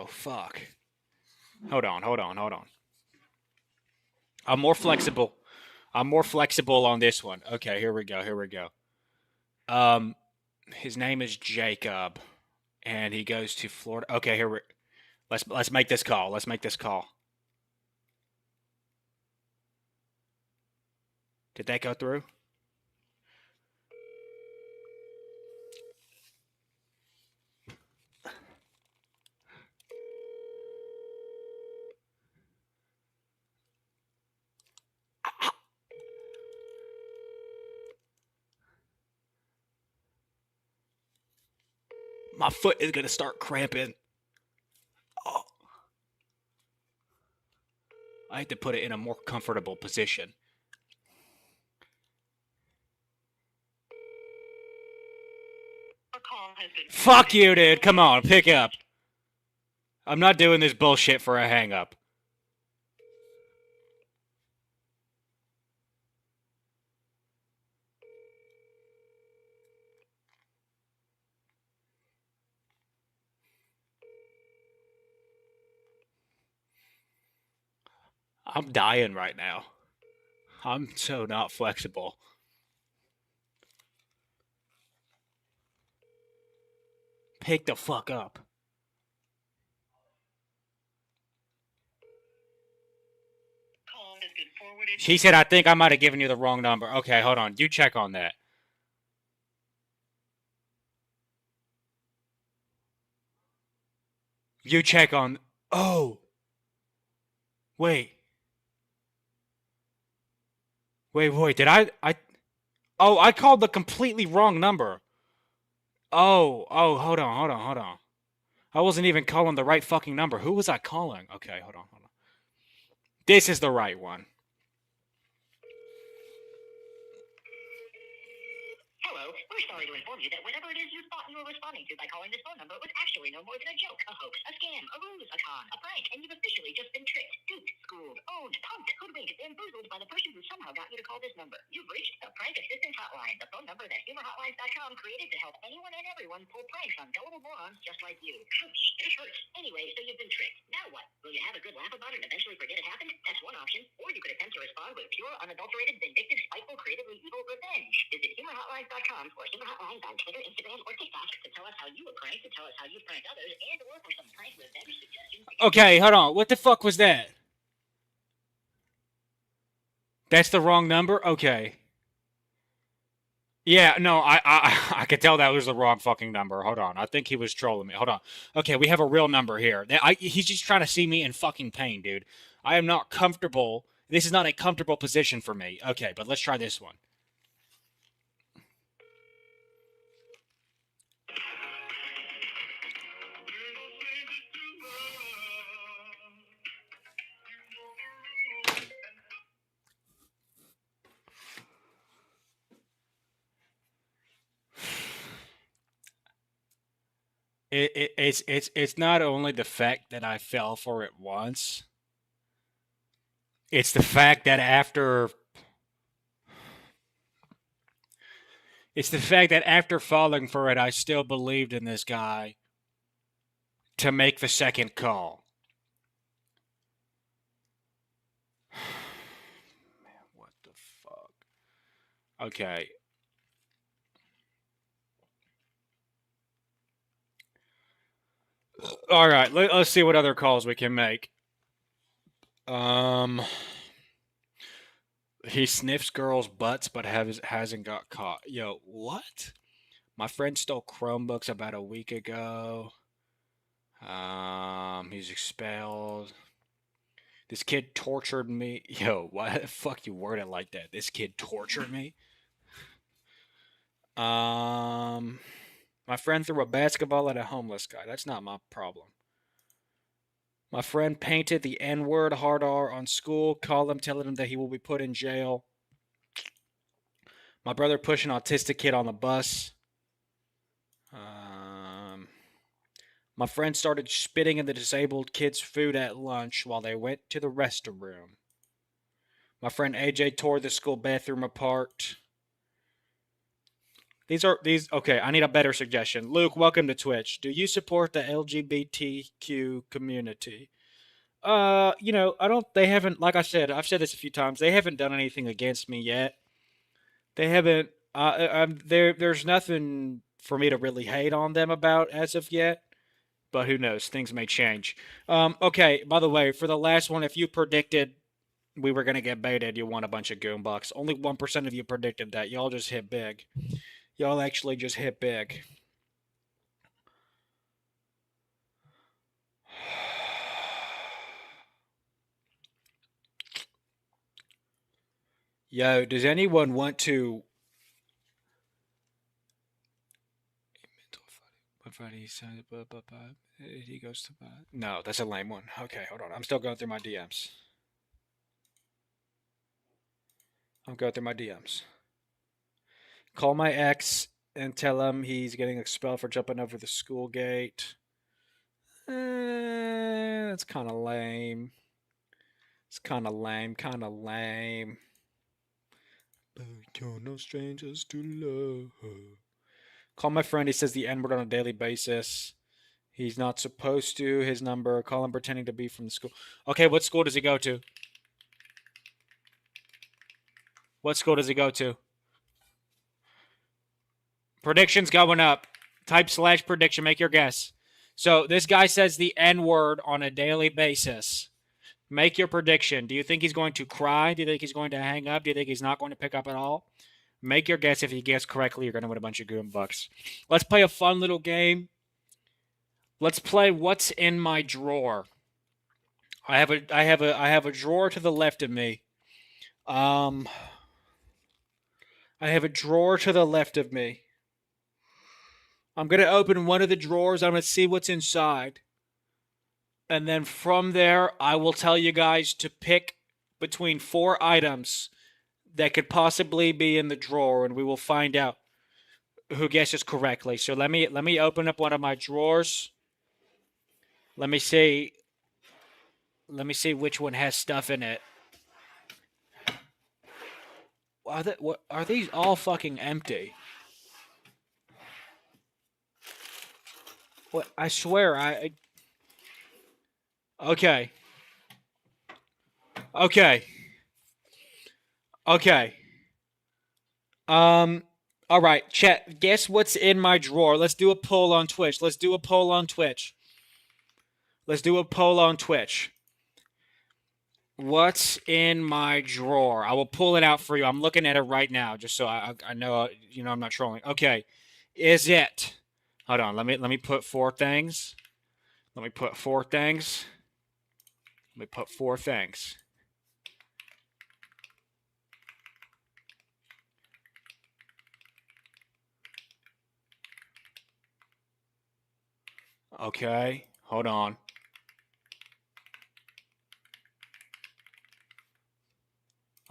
Fuck. Hold on. I'm more flexible. On this one. Okay, here we go. His name is Jacob, and he goes to Florida. Okay, let's make this call. Did that go through? My foot is gonna start cramping. Oh. I have to put it in a more comfortable position. Fuck you, dude. Come on, pick up. I'm not doing this bullshit for a hang up. I'm dying right now. I'm so not flexible. Pick the fuck up. She said, I think I might have given you the wrong number. Okay, hold on. You check on that. You check on... Oh. Wait. Did I... Oh, I called the completely wrong number. Oh, hold on. I wasn't even calling the right fucking number. Who was I calling? Okay, hold on. This is the right one. Hello, we're sorry to inform you that whatever it is you thought you were responding to by calling this phone number was actually no more than a joke, a hoax, a scam, a ruse, a con, a prank, and you've officially just been tricked, duped, schooled, owned, punked, hoodwinked, bamboozled by the person who somehow got you to call this number. You've reached the Prank Assistance Hotline, the phone number that humorhotlines.com created to help anyone and everyone pull pranks on gullible morons just like you. Ouch, this hurts. Anyway, so you've been tricked. Now what? Will you have a good laugh about it and eventually forget it happened? That's one option. Or you could attempt to respond with pure, unadulterated, vindictive, spiteful, creatively evil Twitter, Instagram, or TikTok to tell us how you were pranked, to tell us how you pranked others, and or for some prank revenge suggestions. Okay, hold on. What the fuck was that? That's the wrong number? Okay. Yeah, no, I could tell that was the wrong fucking number. Hold on. I think he was trolling me. Hold on. Okay, we have a real number here. He's just trying to see me in fucking pain, dude. I am not comfortable. This is not a comfortable position for me. Okay, but let's try this one. It's not only the fact that I fell for it once. It's the fact that after falling for it, I still believed in this guy to make the second call. Man, what the fuck? Okay. All right, let's see what other calls we can make. He sniffs girls' butts but hasn't got caught. Yo, what? My friend stole Chromebooks about a week ago. He's expelled. This kid tortured me. Yo, why the fuck you word it like that? This kid tortured me? My friend threw a basketball at a homeless guy. That's not my problem. My friend painted the N-word hard R on school. Call him, telling him that he will be put in jail. My brother pushed an autistic kid on the bus. My friend started spitting in the disabled kid's food at lunch while they went to the restroom. My friend AJ tore the school bathroom apart. Okay, I need a better suggestion. Luke, welcome to Twitch. Do you support the LGBTQ community? I don't, they haven't, like I said, I've said this a few times, they haven't done anything against me yet. They haven't, there's nothing for me to really hate on them about as of yet. But who knows? Things may change. Okay, by the way, for the last one, if you predicted we were going to get baited, you won a bunch of Goombucks. Only 1% of you predicted that. Y'all just hit big. Y'all actually just hit big. Yo, does anyone want to... He goes to... No, that's a lame one. Okay, hold on. I'm still going through my DMs. Call my ex and tell him he's getting expelled for jumping over the school gate. That's kind of lame. It's kind of lame. But you're no strangers to love. Call my friend. He says the N-word on a daily basis. He's not supposed to. His number. Call him pretending to be from the school. Okay, what school does he go to? What school does he go to? Predictions going up. Type / prediction. Make your guess. So this guy says the N-word on a daily basis. Make your prediction. Do you think he's going to cry? Do you think he's going to hang up? Do you think he's not going to pick up at all? Make your guess. If you guess correctly, you're going to win a bunch of Goombucks. Let's play a fun little game. Let's play What's in My Drawer. I have a drawer to the left of me. I have a drawer to the left of me. I'm going to open one of the drawers. I'm going to see what's inside. And then from there, I will tell you guys to pick between 4 items that could possibly be in the drawer, and we will find out who guesses correctly. So let me open up one of my drawers. Let me see which one has stuff in it. Are these all fucking empty? What? I swear, Okay. Okay. All right, chat. Guess what's in my drawer? Let's do a poll on Twitch. Let's do a poll on Twitch. Let's do a poll on Twitch. What's in my drawer? I will pull it out for you. I'm looking at it right now, just so I know I'm not trolling. Okay, is it? Hold on. Let me put four things. Let me put four things. Let me put four things. Okay, hold on.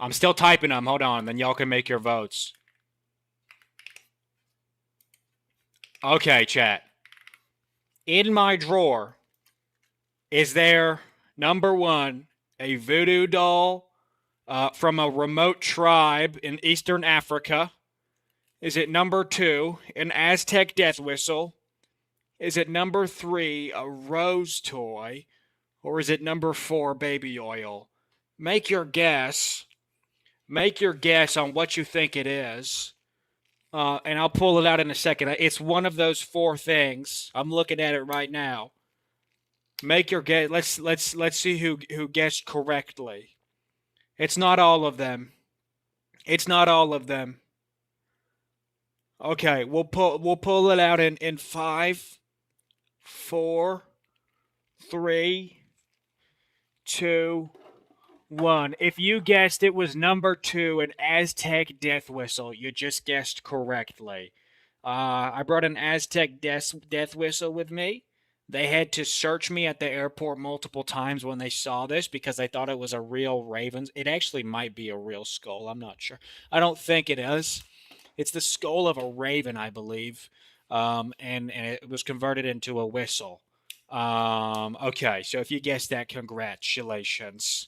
I'm still typing them. Hold on, then y'all can make your votes. Okay, chat. In my drawer, is there, number one, a voodoo doll from a remote tribe in Eastern Africa? Is it number two, an Aztec death whistle? Is it number three, a rose toy? Or is it number four, baby oil? Make your guess. Make your guess on what you think it is. And I'll pull it out in a second. It's one of those four things. I'm looking at it right now. Make your guess. Let's see who guessed correctly. It's not all of them. It's not all of them. Okay, we'll pull it out in 5, 4, 3, 2, 1. If you guessed it was number 2, an Aztec death whistle, you just guessed correctly. I brought an Aztec death whistle with me. They had to search me at the airport multiple times when they saw this because they thought it was a real raven. It actually might be a real skull. I'm not sure. I don't think it is. It's the skull of a raven, I believe, and it was converted into a whistle. Okay, so if you guessed that, congratulations.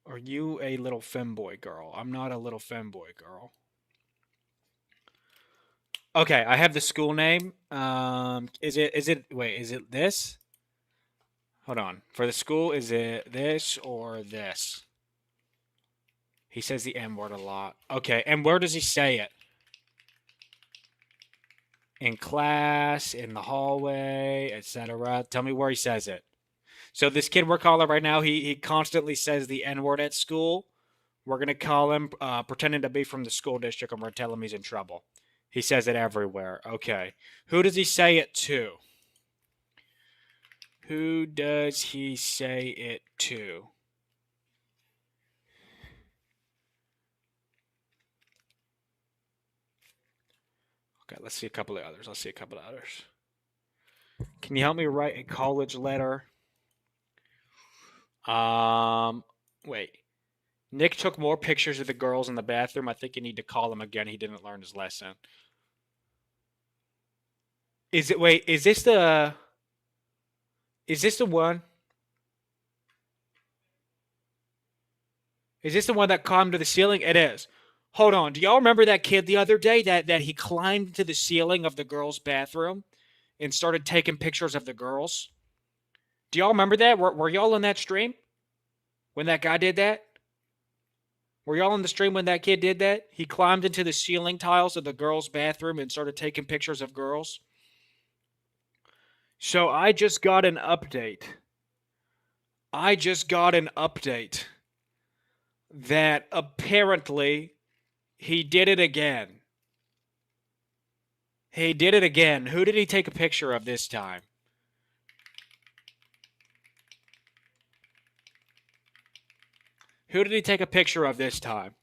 Are you a little femboy girl? I'm not a little femboy girl. Okay, I have the school name. Is it this? Hold on. For the school, is it this or this? He says the N word a lot. Okay, and where does he say it? In class, in the hallway, etc. Tell me where he says it. So this kid we're calling right now, he constantly says the N word at school. We're gonna call him pretending to be from the school district, and we're telling him he's in trouble. He says it everywhere. Okay. Who does he say it to? Who does he say it to? Okay, let's see a couple of others. Can you help me write a college letter? Wait. Nick took more pictures of the girls in the bathroom. I think you need to call him again. He didn't learn his lesson. Is it, wait, is this the one? Is this the one that climbed to the ceiling? It is. Hold on. Do y'all remember that kid the other day that he climbed to the ceiling of the girls' bathroom and started taking pictures of the girls? Do y'all remember that? Were y'all in that stream when that guy did that? Were y'all in the stream when that kid did that? He climbed into the ceiling tiles of the girls' bathroom and started taking pictures of girls. So I just got an update. That apparently he did it again. He did it again. Who did he take a picture of this time? Who did he take a picture of this time?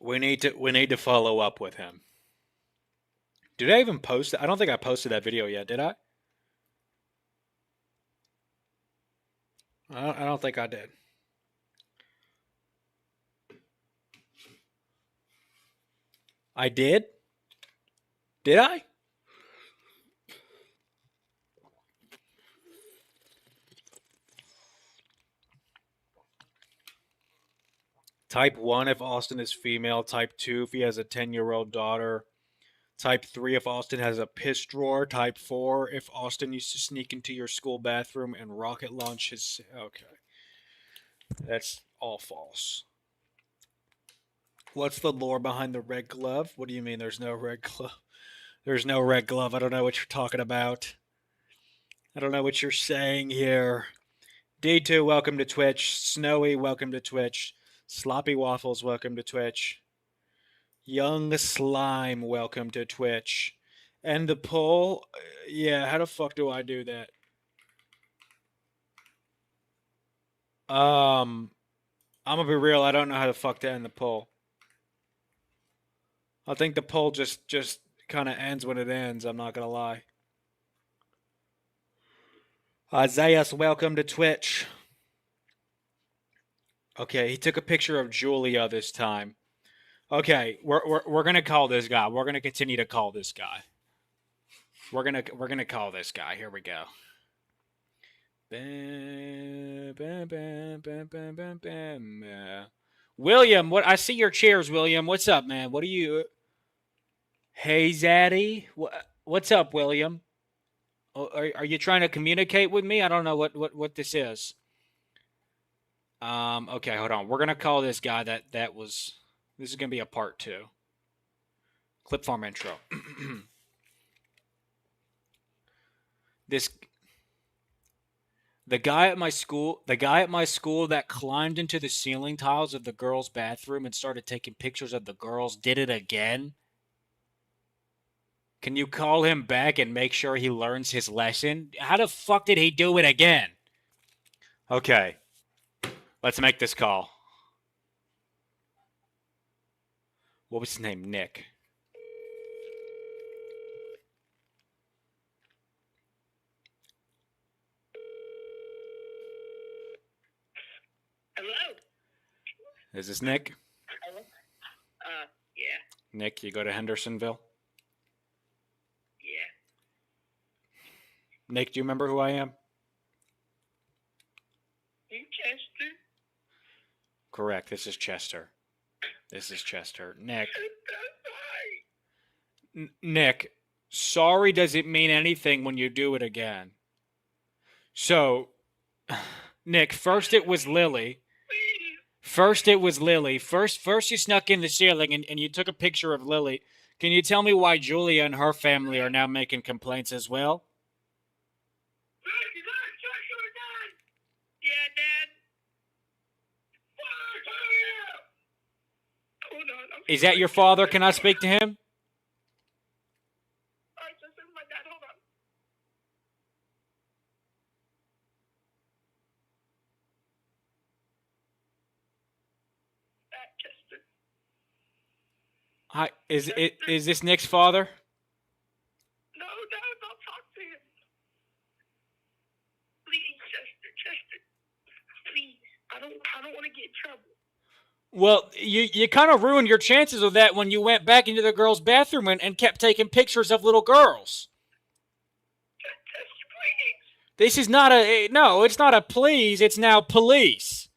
We need to follow up with him. Did I even post it? I don't think I posted that video yet, did I? I don't think I did. I did? Did I? Type 1 if Austin is female. Type 2 if he has a 10-year-old daughter. Type 3 if Austin has a piss drawer. Type 4 if Austin used to sneak into your school bathroom and rocket launch his... Okay. That's all false. What's the lore behind the red glove? What do you mean there's no red glove? There's no red glove. I don't know what you're talking about. I don't know what you're saying here. D2, welcome to Twitch. Snowy, welcome to Twitch. Sloppy Waffles, welcome to Twitch. Young Slime, welcome to Twitch. And the poll, yeah, how the fuck do I do that? I'm gonna be real, I don't know how the fuck to end the poll. I think the poll just kind of ends when it ends, I'm not gonna lie. Isaiah's welcome to Twitch. Okay, he took a picture of Julia this time. Okay, we're gonna call this guy. We're gonna continue to call this guy. We're gonna call this guy. Here we go. Bam, bam, bam, bam, bam, bam, bam. William, what? I see your cheers, William. What's up, man? What are you? Hey, Zaddy. What's up, William? Are you trying to communicate with me? I don't know what this is. Okay, hold on. We're gonna call this guy that was. This is gonna be a part 2. Clip farm intro. The guy at my school that climbed into the ceiling tiles of the girls' bathroom and started taking pictures of the girls did it again. Can you call him back and make sure he learns his lesson? How the fuck did he do it again? Okay. Let's make this call. What was his name? Nick. Hello? Is this Nick? Yeah. Nick, you go to Hendersonville? Yeah. Nick, do you remember who I am? You Chester? Correct. This is Chester. Nick. Nick, sorry doesn't mean anything when you do it again. So, Nick, first it was Lily. First you snuck in the ceiling and you took a picture of Lily. Can you tell me why Julia and her family are now making complaints as well? Yeah, Dad. Hold on. Is that your father? Can I speak to him? Alright, this is my dad. Hold on. Chester. Hi, is this Nick's father? No, don't talk to him. Please, Chester. Please. I don't want to get in trouble. Well, you kind of ruined your chances of that when you went back into the girls' bathroom and kept taking pictures of little girls. This is not no, it's not a please, it's now police.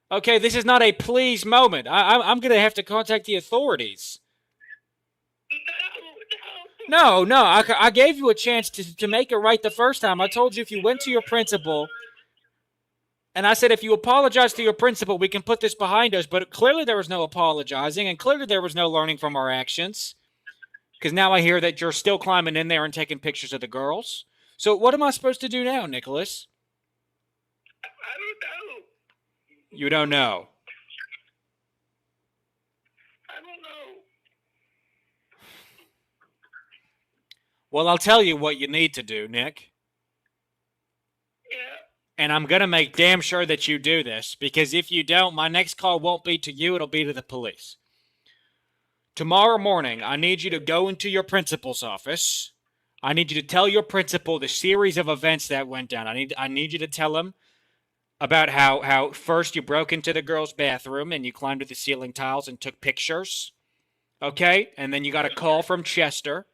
Okay, this is not a please moment. I'm going to have to contact the authorities. No, I gave you a chance to make it right the first time. I told you if you went to your principal, and I said if you apologize to your principal, we can put this behind us, but clearly there was no apologizing, and clearly there was no learning from our actions. Because now I hear that you're still climbing in there and taking pictures of the girls. So what am I supposed to do now, Nicholas? I don't know. You don't know. I don't know. Well, I'll tell you what you need to do, Nick. Yeah. And I'm going to make damn sure that you do this, because if you don't, my next call won't be to you, it'll be to the police. Tomorrow morning, I need you to go into your principal's office. I need you to tell your principal the series of events that went down. I need you to tell him about how first you broke into the girls' bathroom and you climbed to the ceiling tiles and took pictures. Okay? And then you got a call from Chester.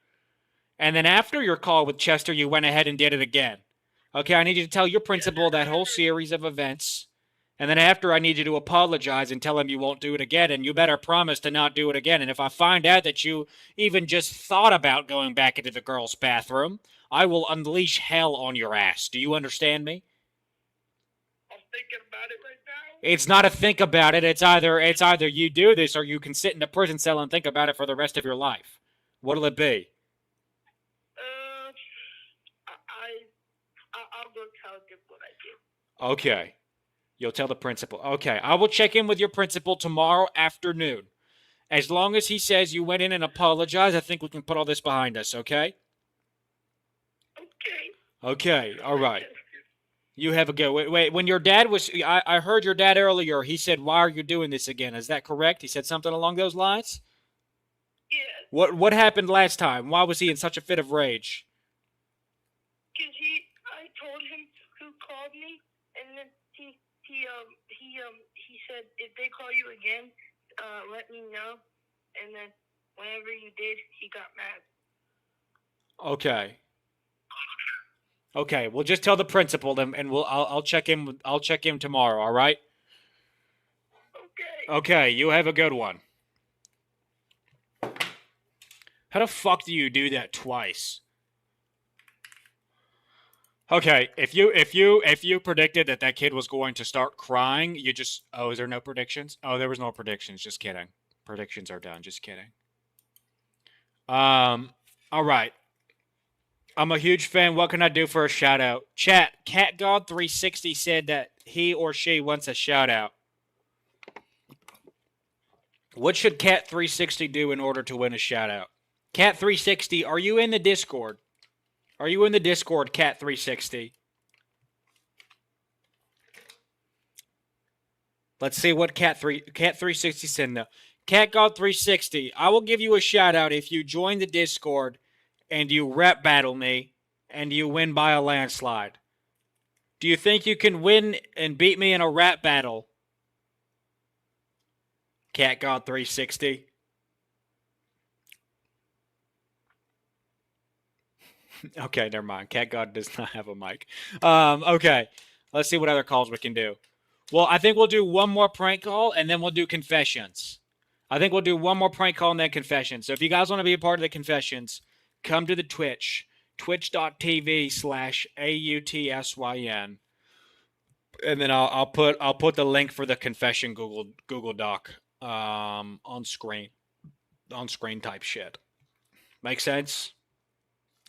And then after your call with Chester, you went ahead and did it again. Okay, I need you to tell your principal that whole series of events. And then after, I need you to apologize and tell him you won't do it again. And you better promise to not do it again. And if I find out that you even just thought about going back into the girls' bathroom, I will unleash hell on your ass. Do you understand me? I'm thinking about it right now. It's not a think about it. It's either you do this or you can sit in a prison cell and think about it for the rest of your life. What'll it be? I'll go tell them what I did. Okay. You'll tell the principal. Okay. I will check in with your principal tomorrow afternoon. As long as he says you went in and apologized, I think we can put all this behind us, okay? Okay. Okay. All right. You have a go. Wait. When your dad was, I heard your dad earlier. He said, "Why are you doing this again?" Is that correct? He said something along those lines. Yes. What happened last time? Why was he in such a fit of rage? Because I told him who called me, and then he said if they call you again, let me know. And then whenever you did, he got mad. Okay. Okay, we'll just tell the principal, and I'll check in. I'll check in tomorrow. All right. Okay. Okay, you have a good one. How the fuck do you do that twice? Okay, if you predicted that kid was going to start crying, you just is there no predictions? Oh, there was no predictions. Just kidding. Predictions are done. Just kidding. All right. I'm a huge fan. What can I do for a shout out? Chat, CatGod360 said that he or she wants a shout out. What should Cat360 do in order to win a shout out? Cat360, are you in the Discord? Are you in the Discord, Cat360? Let's see what Cat360 said now. CatGod360, I will give you a shout out if you join the Discord and you rap battle me, and you win by a landslide. Do you think you can win and beat me in a rap battle? CatGod360. Okay, never mind. CatGod does not have a mic. Okay, let's see what other calls we can do. Well, I think we'll do one more prank call, and then we'll do confessions. I think we'll do one more prank call and then confessions. So if you guys want to be a part of the confessions, come to the Twitch, twitch.tv/AUTSYN. And then I'll put the link for the confession Google Doc on screen type shit. Make sense?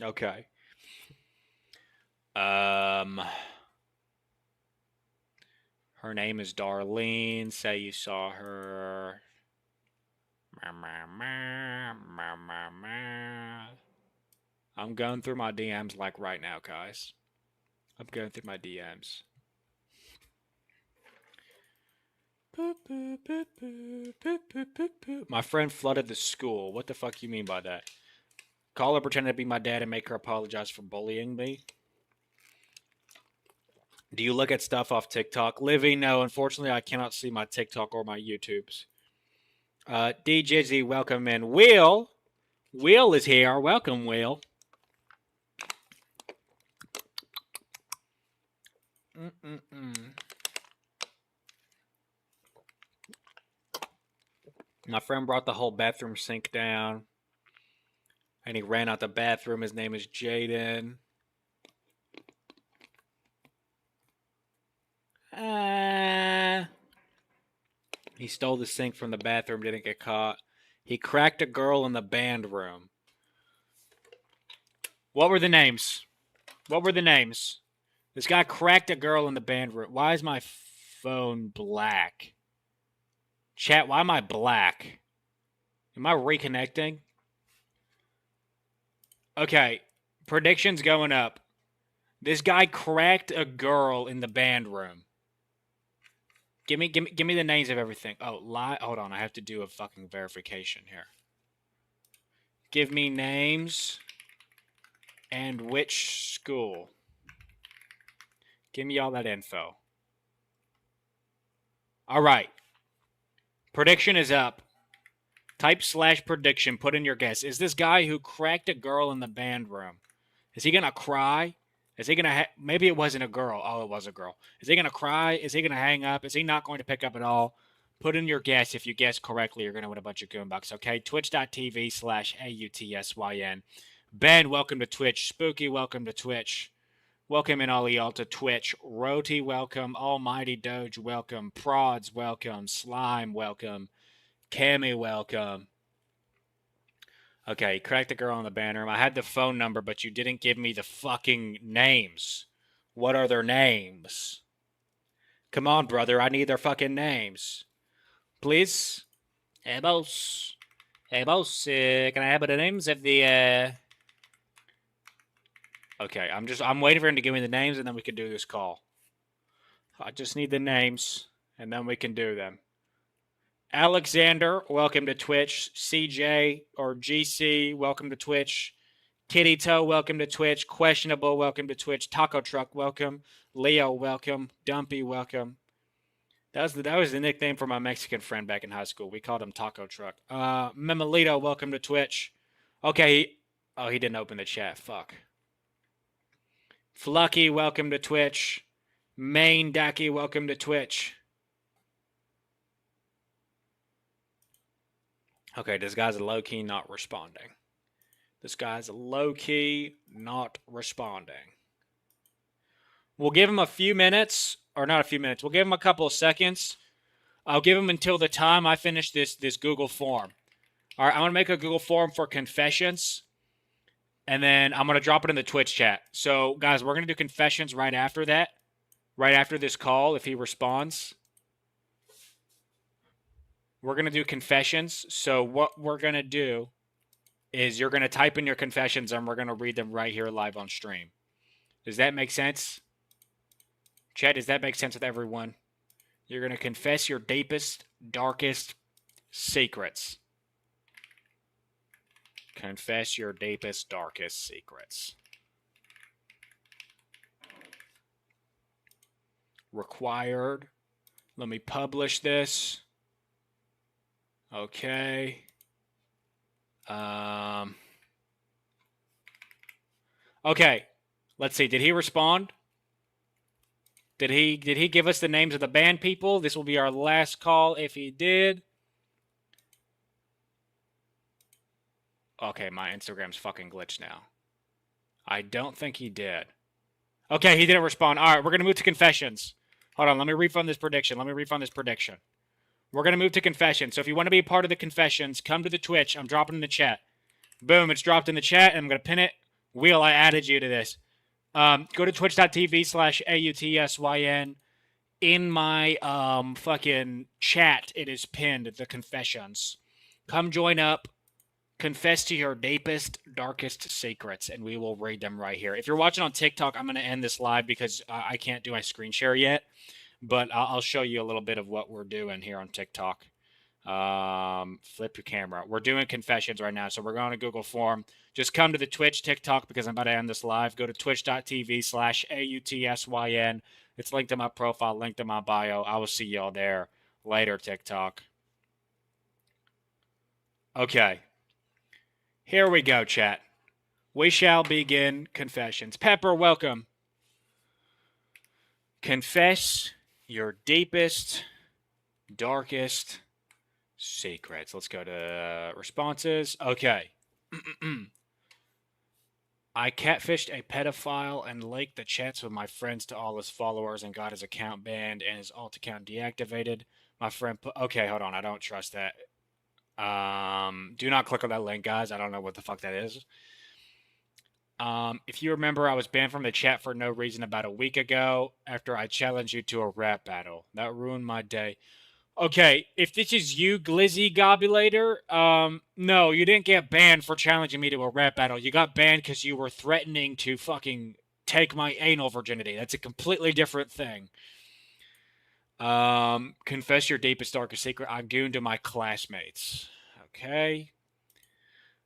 Okay. Her name is Darlene. Say you saw her. I'm going through my DMs like right now, guys. I'm going through my DMs. My friend flooded the school. What the fuck you mean by that? Call her, pretend to be my dad, and make her apologize for bullying me? Do you look at stuff off TikTok? Livy, no. Unfortunately, I cannot see my TikTok or my YouTubes. DJZ, welcome in. Will is here. Welcome, Will. My friend brought the whole bathroom sink down. And he ran out the bathroom. His name is Jaden. He stole the sink from the bathroom, didn't get caught. He cracked a girl in the band room. What were the names? This guy cracked a girl in the band room. Why is my phone black? Chat, why am I black? Am I reconnecting? Okay, predictions going up. This guy cracked a girl in the band room. Give me the names of everything. Oh, lie. Hold on, I have to do a fucking verification here. Give me names and which school. Give me all that info. All right. Prediction is up. Type /prediction. Put in your guess. Is this guy who cracked a girl in the band room? Is he gonna cry? Is he gonna? Maybe it wasn't a girl. Oh, it was a girl. Is he gonna cry? Is he gonna hang up? Is he not going to pick up at all? Put in your guess. If you guess correctly, you're gonna win a bunch of goonbucks. Okay. Twitch.tv/AUTSYN. Ben, welcome to Twitch. Spooky, welcome to Twitch. Welcome in all y'all to Twitch. Roti, welcome. Almighty Doge, welcome. Prods, welcome. Slime, welcome. Cammy, welcome. Okay, crack the girl in the band room. I had the phone number, but you didn't give me the fucking names. What are their names? Come on, brother. I need their fucking names. Please? Hey, boss. Hey, boss. Can I have the names of the, Okay, I'm waiting for him to give me the names, and then we can do this call. I just need the names, and then we can do them. Alexander, welcome to Twitch. CJ or GC, welcome to Twitch. Kitty Toe, welcome to Twitch. Questionable, welcome to Twitch. Taco Truck, welcome. Leo, welcome. Dumpy, welcome. That was the nickname for my Mexican friend back in high school. We called him Taco Truck. Memelito, welcome to Twitch. Okay. He didn't open the chat. Fuck. Flucky, welcome to Twitch. Main Dacky, welcome to Twitch. Okay, this guy's low-key not responding. We'll give him a few minutes, or not a few minutes. We'll give him a couple of seconds. I'll give him until the time I finish this Google form. All right, I'm going to make a Google form for confessions, and then I'm going to drop it in the Twitch chat. So, guys, we're going to do confessions right after that, right after this call, if he responds. We're going to do confessions. So what we're going to do is you're going to type in your confessions, and we're going to read them right here live on stream. Does that make sense? Chat, does that make sense with everyone? You're going to confess your deepest, darkest secrets. Confess your deepest, darkest secrets. Required. Let me publish this. Okay. Okay. Let's see. Did he respond? Did he give us the names of the band people? This will be our last call if he did. Okay, my Instagram's fucking glitched now. I don't think he did. Okay, he didn't respond. All right, we're going to move to confessions. Hold on, let me refund this prediction. We're going to move to confessions. So if you want to be a part of the confessions, come to the Twitch. I'm dropping in the chat. Boom, it's dropped in the chat, and I'm going to pin it. Wheel, I added you to this. Go to twitch.tv/AUTSYN. In my fucking chat, it is pinned, the confessions. Come join up. Confess to your deepest, darkest secrets, and we will read them right here. If you're watching on TikTok, I'm going to end this live because I can't do my screen share yet. But I'll show you a little bit of what we're doing here on TikTok. Flip your camera. We're doing confessions right now, so we're going to Google Form. Just come to the Twitch, TikTok, because I'm about to end this live. Go to twitch.tv/AUTSYN. It's linked to my profile, linked to my bio. I will see y'all there later, TikTok. Okay. Here we go, chat. We shall begin confessions. Pepper, welcome. Confess your deepest, darkest secrets. Let's go to responses. Okay. I catfished a pedophile and leaked the chats with my friends to all his followers and got his account banned and his alt account deactivated. My friend okay, hold on. I don't trust that. Do not click on that link, guys. I don't know what the fuck that is. If you remember, I was banned from the chat for no reason about a week ago after I challenged you to a rap battle. That ruined my day. Okay, if this is you, Glizzy Gobulator, no, you didn't get banned for challenging me to a rap battle. You got banned because you were threatening to fucking take my anal virginity. That's a completely different thing. Confess your deepest, darkest secret. I gooned to my classmates. Okay.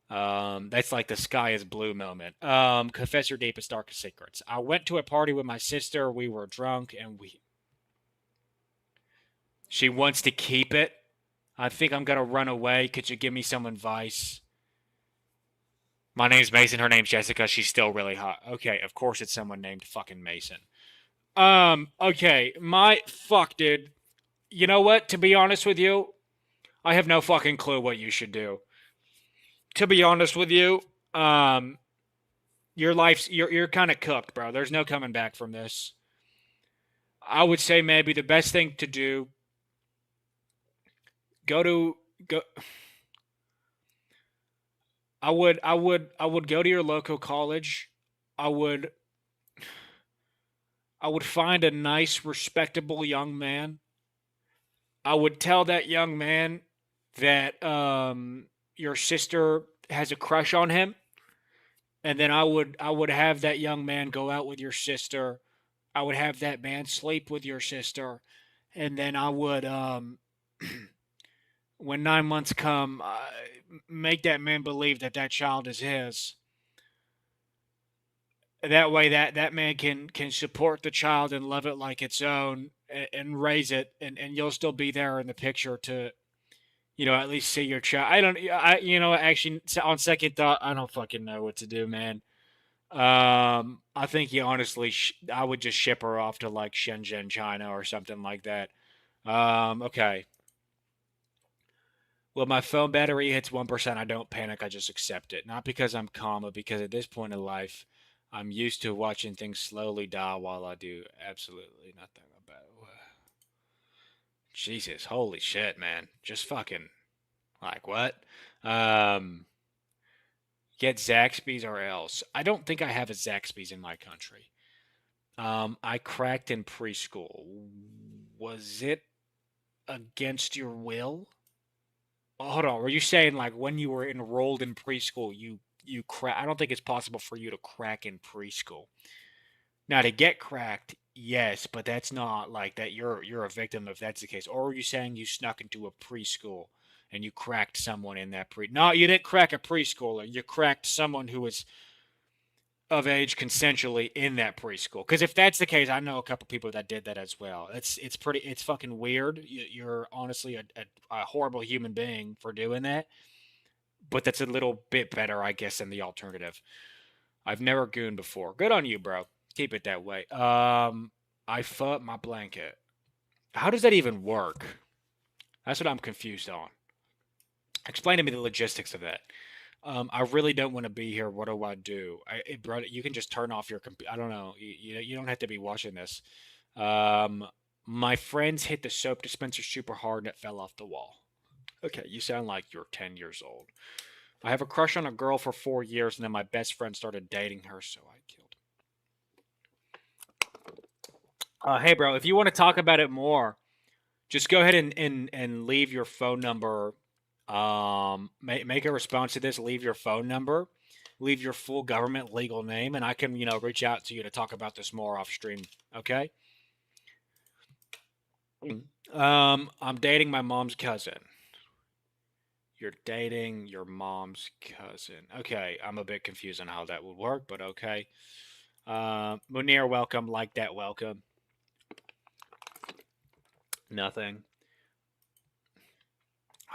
That's like the sky is blue moment. Confess your deepest, darkest secrets. I went to a party with my sister. We were drunk and she wants to keep it. I think I'm gonna run away. Could you give me some advice? My name's Mason. Her name's Jessica. She's still really hot. Okay, of course it's someone named fucking Mason. Okay. Fuck, dude. You know what? To be honest with you, I have no fucking clue what you should do. To be honest with you, you're kind of cooked, bro. There's no coming back from this. I would say maybe the best thing to do go to go I would go to your local college. I would I would find a nice respectable young man. I would tell that young man that your sister has a crush on him, and then I would have that young man go out with your sister. I would have that man sleep with your sister, and then I would when 9 months come, make that man believe that that child is his. That way, that man can support the child and love it like its own, and raise it, and you'll still be there in the picture to at least see your child. I don't, actually, on second thought, I don't fucking know what to do, man. I think you honestly, I would just ship her off to like Shenzhen, China, or something like that. Okay. Well, my phone battery hits 1%. I don't panic. I just accept it. Not because I'm calm, but because at this point in life, I'm used to watching things slowly die while I do absolutely nothing about it. Jesus, holy shit, man. Just fucking, like, what? Um, get Zaxby's or else. I don't think I have a Zaxby's in my country. I cracked in preschool. Was it against your will? Hold on. Were you saying like when you were enrolled in preschool, you crack? I don't think it's possible for you to crack in preschool. Now to get cracked, yes, but that's not like that. You're a victim if that's the case. Or were you saying you snuck into a preschool and you cracked someone in that pre? No, you didn't crack a preschooler. You cracked someone who was of age consensually in that preschool. Because if that's the case, I know a couple people that did that as well. It's fucking weird. You're honestly a horrible human being for doing that, but that's a little bit better, I guess, than the alternative. I've never gooned before. Good on you, bro. Keep it that way. I fucked my blanket. How does that even work? That's what I'm confused on. Explain to me the logistics of that. I really don't want to be here. What do I do? Bro, you can just turn off your computer. I don't know. You don't have to be watching this. Um, my friends hit the soap dispenser super hard and it fell off the wall. Okay, you sound like you're 10 years old. I have a crush on a girl for 4 years, and then my best friend started dating her, so I killed her. Hey, bro, if you want to talk about it more, just go ahead and leave your phone number. Make a response to this. Leave your phone number, leave your full government legal name, and I can reach out to you to talk about this more off stream. Okay. I'm dating my mom's cousin. You're dating your mom's cousin. Okay, I'm a bit confused on how that would work, but okay. Munir, welcome. Like that, welcome. Nothing.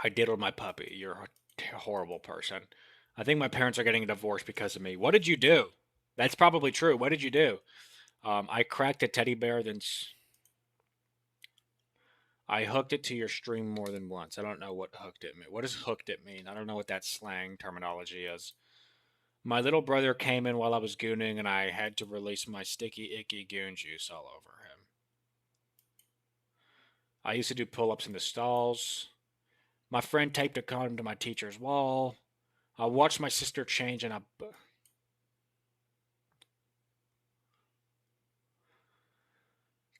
I diddled my puppy. You're a horrible person. I think my parents are getting a divorce because of me. What did you do? That's probably true. What did you do? I cracked a teddy bear, then I hooked it to your stream more than once. I don't know what hooked it mean. What does hooked it mean? I don't know what that slang terminology is. My little brother came in while I was gooning, and I had to release my sticky, icky goon juice all over him. I used to do pull ups in the stalls. My friend taped a condom to my teacher's wall. I watched my sister change, and I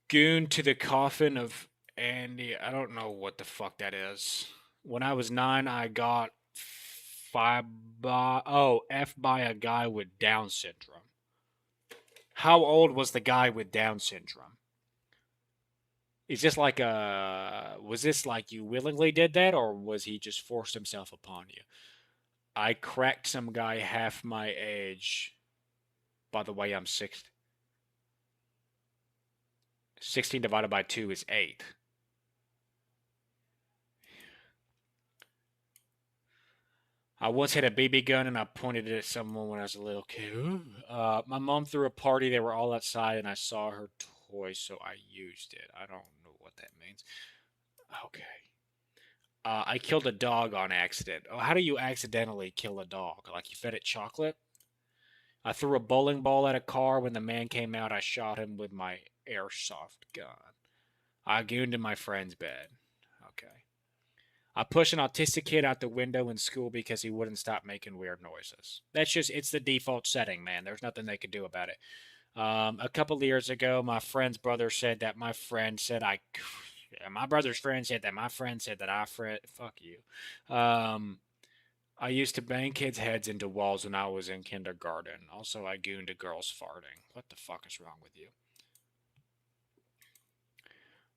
gooned to the coffin of Andy. I don't know what the fuck that is. When I was 9, I got F by a guy with Down syndrome. How old was the guy with Down syndrome? Is this like was this like you willingly did that, or was he just forced himself upon you? I cracked some guy half my age. By the way, I'm 16 divided by 2 is 8. I once had a BB gun and I pointed it at someone when I was a little kid. My mom threw a party. They were all outside and I saw her toy, so I used it. I don't know what that means. Okay. I killed a dog on accident. Oh, how do you accidentally kill a dog? Like you fed it chocolate? I threw a bowling ball at a car. When the man came out, I shot him with my airsoft gun. I gooned in my friend's bed. Okay. I pushed an autistic kid out the window in school because he wouldn't stop making weird noises. It's the default setting, man. There's nothing they could do about it. A couple of years ago, my friend's brother said that my friend said I. My brother's friend said that my friend said that I fret. Fuck you. I used to bang kids' heads into walls when I was in kindergarten. Also, I gooned to girls farting. What the fuck is wrong with you?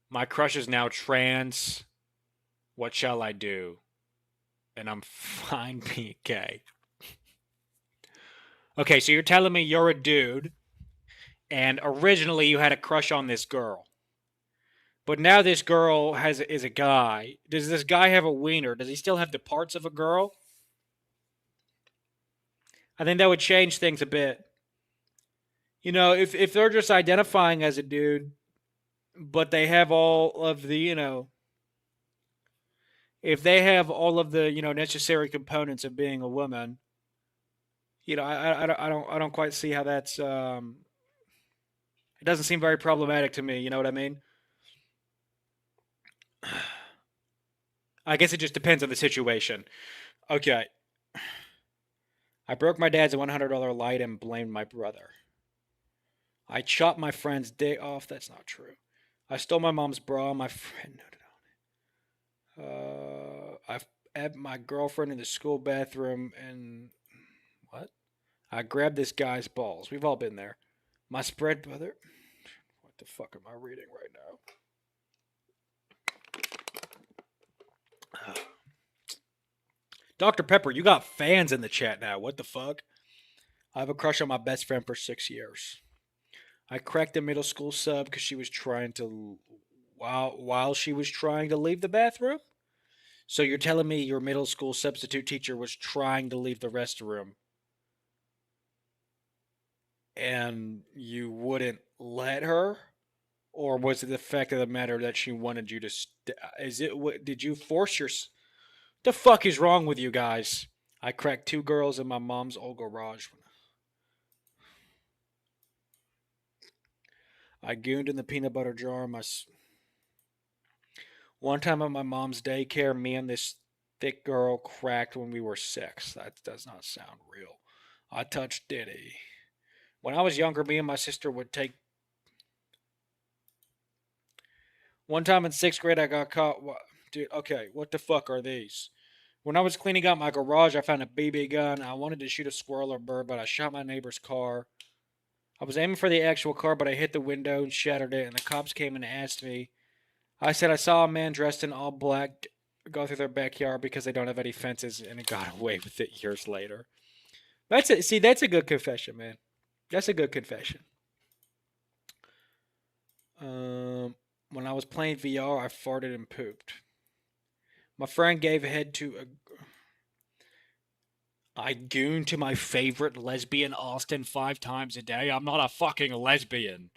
My crush is now trans. What shall I do? And I'm fine being gay. Okay, so you're telling me you're a dude, and originally you had a crush on this girl. But now this girl is a guy. Does this guy have a wiener? Does he still have the parts of a girl? I think that would change things a bit. You know, if they're just identifying as a dude, but they have all of the, if they have all of the, necessary components of being a woman, I don't quite see how that's it doesn't seem very problematic to me, you know what I mean? I guess it just depends on the situation. Okay. I broke my dad's $100 light and blamed my brother. I chopped my friend's dick off. That's not true. I stole my mom's bra. My friend noted on it. I had my girlfriend in the school bathroom and what? I grabbed this guy's balls. We've all been there. My spread brother. What the fuck am I reading right now? Dr. Pepper, you got fans in the chat now. What the fuck? I have a crush on my best friend for 6 years. I cracked a middle school sub because she was trying to while she was trying to leave the bathroom. So you're telling me your middle school substitute teacher was trying to leave the restroom, and you wouldn't let her, or was it the fact of the matter that she wanted you to? Is it? Did you force your? The fuck is wrong with you guys? I cracked two girls in my mom's old garage. I gooned in the peanut butter jar. One time at my mom's daycare, me and this thick girl cracked when we were 6. That does not sound real. I touched Diddy. When I was younger, me and my sister would take. One time in 6th grade, I got caught. Dude, okay, what the fuck are these? When I was cleaning out my garage, I found a BB gun. I wanted to shoot a squirrel or bird, but I shot my neighbor's car. I was aiming for the actual car, but I hit the window and shattered it, and the cops came and asked me. I said I saw a man dressed in all black go through their backyard because they don't have any fences, and it got away with it years later. That's it. See, that's a good confession, man. That's a good confession. When I was playing VR, I farted and pooped. My friend gave head to a. I goon to my favorite lesbian Austin 5 times a day. I'm not a fucking lesbian.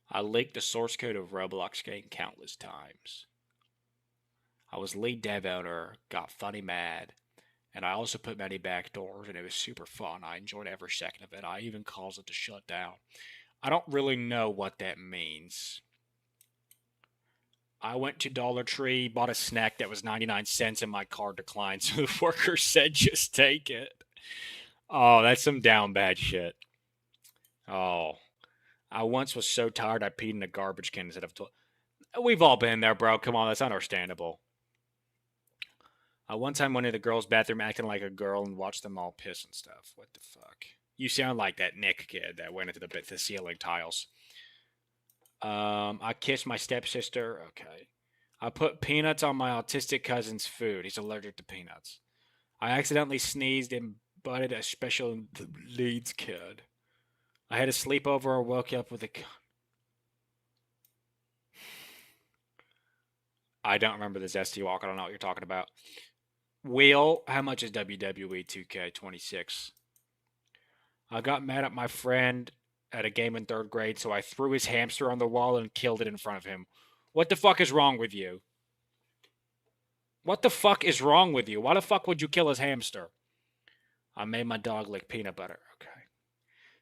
I leaked the source code of Roblox game countless times. I was lead dev owner, got funny mad, and I also put many backdoors, and it was super fun. I enjoyed every second of it. I even caused it to shut down. I don't really know what that means. I went to Dollar Tree, bought a snack that was 99 cents, and my card declined, so the worker said, just take it. Oh, that's some down bad shit. Oh. I once was so tired I peed in a garbage can instead of We've all been there, bro. Come on, that's understandable. I one time went into the girls' bathroom acting like a girl and watched them all piss and stuff. What the fuck? You sound like that Nick kid that went into the ceiling tiles. I kissed my stepsister. Okay. I put peanuts on my autistic cousin's food. He's allergic to peanuts. I accidentally sneezed and butted a special needs kid. I had a sleepover or woke up with a. I don't remember the Zesty Walk. I don't know what you're talking about. Wheel, how much is WWE 2K26? I got mad at my friend at a game in 3rd grade, so I threw his hamster on the wall and killed it in front of him. What the fuck is wrong with you? What the fuck is wrong with you? Why the fuck would you kill his hamster? I made my dog lick peanut butter. Okay.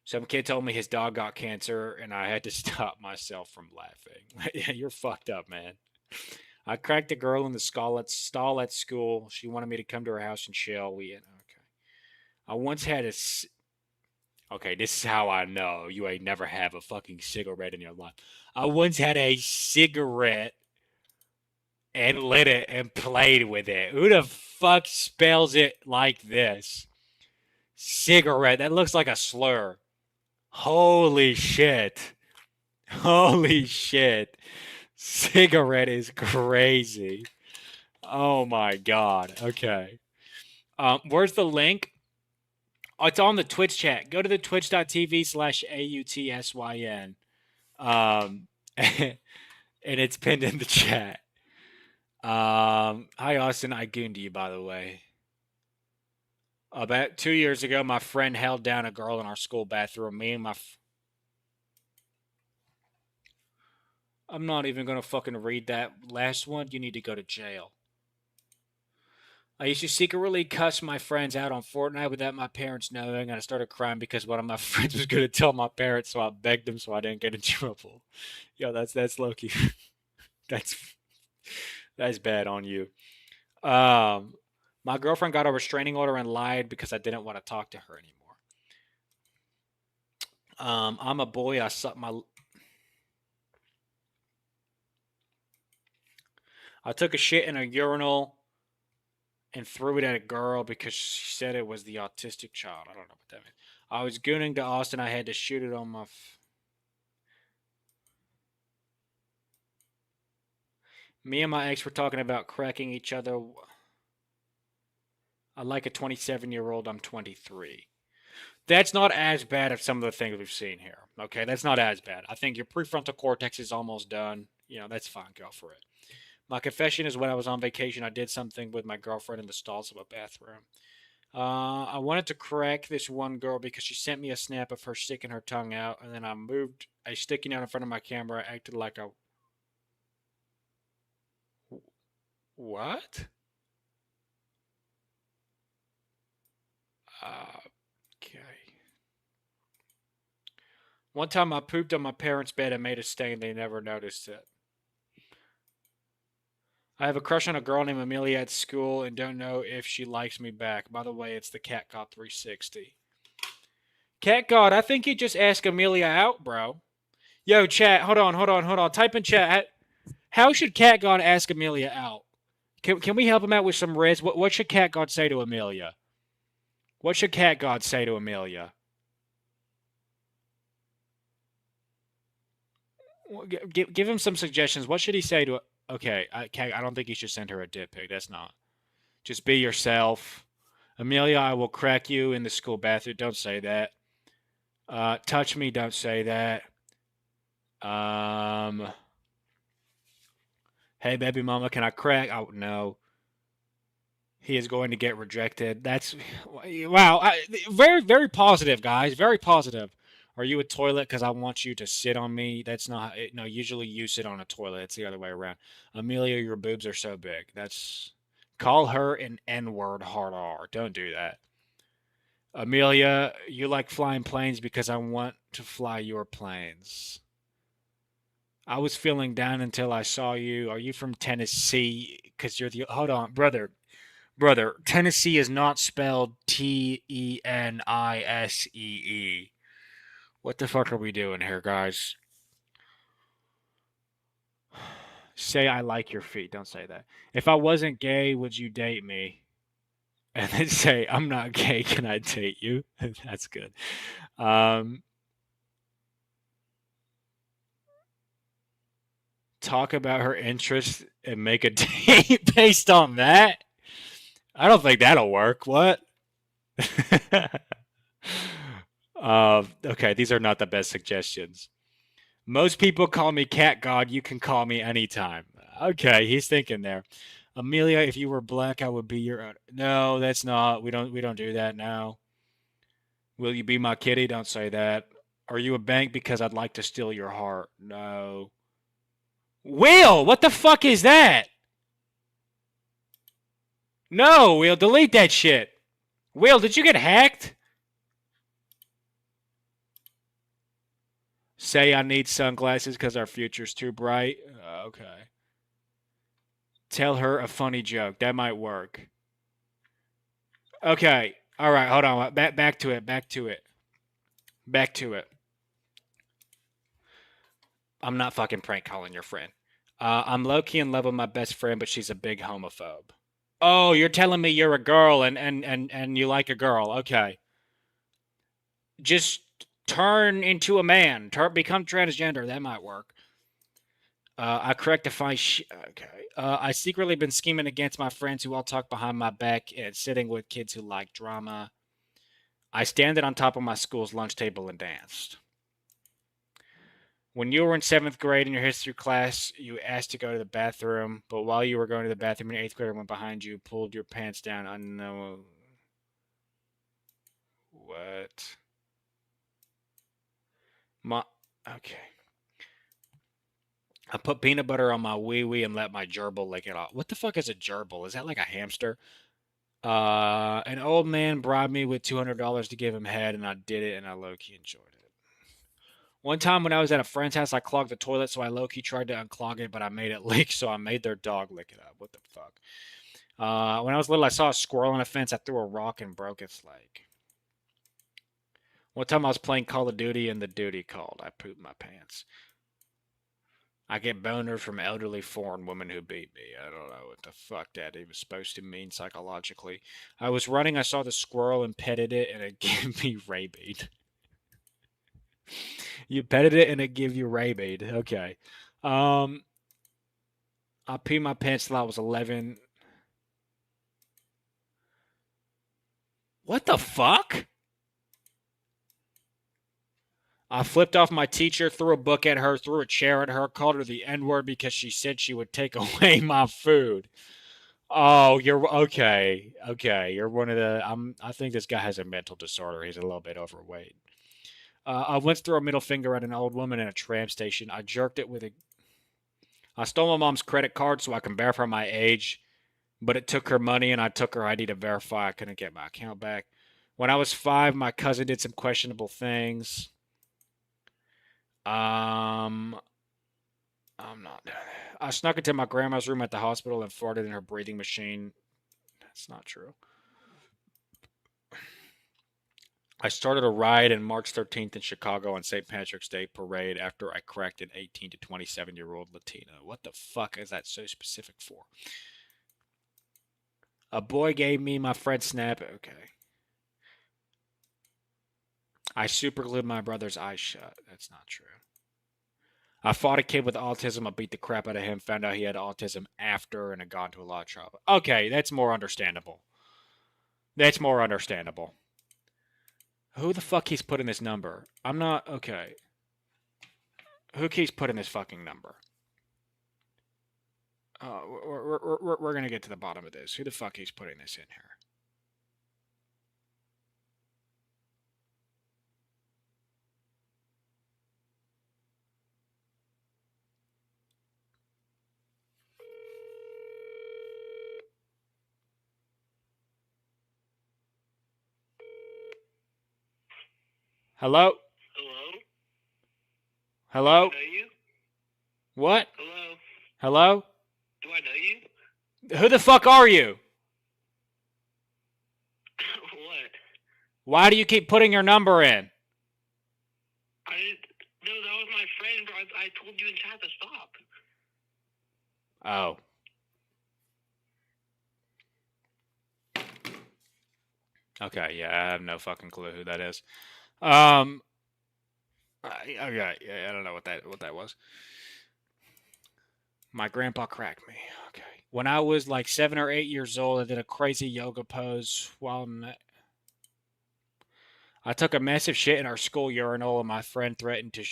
Some kid told me his dog got cancer, and I had to stop myself from laughing. Yeah, you're fucked up, man. I cracked a girl in the stall at school. She wanted me to come to her house and chill. Okay. I once had a. Okay, this is how I know you ain't never have a fucking cigarette in your life. I once had a cigarette and lit it and played with it. Who the fuck spells it like this? Cigarette. That looks like a slur. Holy shit. Holy shit. Cigarette is crazy. Oh my god. Okay. Where's the link? Oh, it's on the Twitch chat. Go to the twitch.tv/AUTSYN. And it's pinned in the chat. Hi, Austin. I gooned you, by the way. About 2 years ago, my friend held down a girl in our school bathroom. Me and my. I'm not even going to fucking read that last one. You need to go to jail. I used to secretly cuss my friends out on Fortnite without my parents knowing, and I started crying because one of my friends was going to tell my parents, so I begged them so I didn't get in trouble. Yo, that's Loki. that's that's bad on you. My girlfriend got a restraining order and lied because I didn't want to talk to her anymore. I'm a boy. I suck my. I took a shit in a urinal and threw it at a girl because she said it was the autistic child. I don't know what that means. I was gooning to Austin. I had to shoot it on my. Me and my ex were talking about cracking each other. I like a 27-year-old. I'm 23. That's not as bad as some of the things we've seen here. Okay, that's not as bad. I think your prefrontal cortex is almost done. You know, that's fine. Go for it. My confession is when I was on vacation, I did something with my girlfriend in the stalls of a bathroom. I wanted to crack this one girl because she sent me a snap of her sticking her tongue out, and then I moved a sticky note in front of my camera, acted like a. What? Okay. One time I pooped on my parents' bed and made a stain. They never noticed it. I have a crush on a girl named Amelia at school and don't know if she likes me back. By the way, it's the Cat God 360. Cat God, I think you just asked Amelia out, bro. Yo, chat, hold on. Type in chat. How should Cat God ask Amelia out? Can we help him out with some riz? What should Cat God say to Amelia? What should Cat God say to Amelia? Give him some suggestions. What should he say to? Okay, I don't think you should send her a dick pic. That's not. Just be yourself. Amelia, I will crack you in the school bathroom. Don't say that. Touch me. Don't say that. Hey, baby mama, can I crack? Oh, no. He is going to get rejected. That's wow. Very, very positive, guys. Very positive. Are you a toilet? Because I want you to sit on me. That's not. No, usually you sit on a toilet. It's the other way around. Amelia, your boobs are so big. That's. Call her an N word hard R. Don't do that. Amelia, you like flying planes because I want to fly your planes. I was feeling down until I saw you. Are you from Tennessee? Because you're the. Hold on, brother. Brother, Tennessee is not spelled Tenisee. What the fuck are we doing here, guys? Say I like your feet. Don't say that. If I wasn't gay, would you date me? And then say I'm not gay. Can I date you? That's good. Talk about her interests and make a date based on that. I don't think that'll work. What? Okay, these are not the best suggestions. Most people call me Cat God. You can call me anytime. Okay, he's thinking there. Amelia, if you were black, I would be your own. No, that's not. We don't do that now. Will you be my kitty? Don't say that. Are you a bank because I'd like to steal your heart? No. Will, what the fuck is that? No, Will, delete that shit. Will, did you get hacked? Say I need sunglasses because our future's too bright. Okay. Tell her a funny joke. That might work. Okay. All right. Hold on. Back to it. Back to it. Back to it. I'm not fucking prank calling your friend. I'm low key in love with my best friend, but she's a big homophobe. Oh, you're telling me you're a girl and you like a girl. Okay. Just turn into a man. Become transgender. That might work. I correctify. Okay. I secretly been scheming against my friends who all talk behind my back and sitting with kids who like drama. I standed on top of my school's lunch table and danced. When you were in seventh grade in your history class, you asked to go to the bathroom, but while you were going to the bathroom, an eighth grader went behind you, pulled your pants down. I know. What? My. Okay. I put peanut butter on my wee wee and let my gerbil lick it off. What the fuck is a gerbil? Is that like a hamster? An old man bribed me with $200 to give him head, and I did it, and I low key enjoyed it. One time when I was at a friend's house, I clogged the toilet, so I low key tried to unclog it, but I made it leak, so I made their dog lick it up. What the fuck? When I was little, I saw a squirrel on a fence. I threw a rock and broke its leg. One time I was playing Call of Duty, and the duty called. I pooped my pants. I get boners from elderly foreign women who beat me. I don't know what the fuck that even supposed to mean psychologically. I was running, I saw the squirrel and petted it, and it gave me rabies. You petted it and it gave you rabies. Okay. I peed my pants till I was 11. What the fuck? I flipped off my teacher, threw a book at her, threw a chair at her, called her the N word because she said she would take away my food. Oh, you're okay. Okay, you're one of the. I think this guy has a mental disorder. He's a little bit overweight. I once threw a middle finger at an old woman in a tram station. I jerked it with a. I stole my mom's credit card so I can verify my age, but it took her money and I took her ID to verify. I couldn't get my account back. When I was 5, my cousin did some questionable things. Um, I'm not doing it. I snuck into my grandma's room at the hospital and farted in her breathing machine. That's not true. I started a riot on March 13th in Chicago on St. Patrick's Day parade after I cracked an 18 to 27-year-old Latina. What the fuck is that so specific for? A boy gave me my friend Snap. Okay. I superglued my brother's eyes shut. That's not true. I fought a kid with autism. I beat the crap out of him. Found out he had autism after and had gone to a lot of trouble. Okay, that's more understandable. That's more understandable. Who the fuck keeps putting this number? I'm not. Okay. Who keeps putting this fucking number? We're going to get to the bottom of this. Who the fuck keeps putting this in here? Hello? Hello? Hello? Do I know you? What? Hello? Hello? Do I know you? Who the fuck are you? What? Why do you keep putting your number in? I didn't. No, that was my friend. I told you in chat to stop. Oh. Okay, yeah, I have no fucking clue who that is. Okay, yeah, I don't know what that was. My grandpa cracked me. Okay. When I was like 7 or 8 years old, I did a crazy yoga pose while I took a massive shit in our school urinal, and my friend threatened to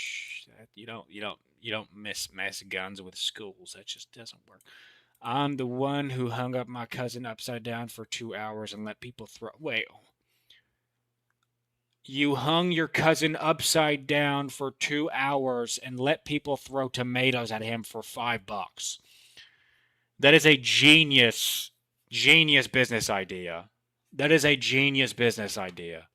you don't miss mass guns with schools. That just doesn't work. I'm the one who hung up my cousin upside down for 2 hours and let people throw. Wait. You hung your cousin upside down for 2 hours and let people throw tomatoes at him for $5. That is a genius business idea. That is a genius business idea.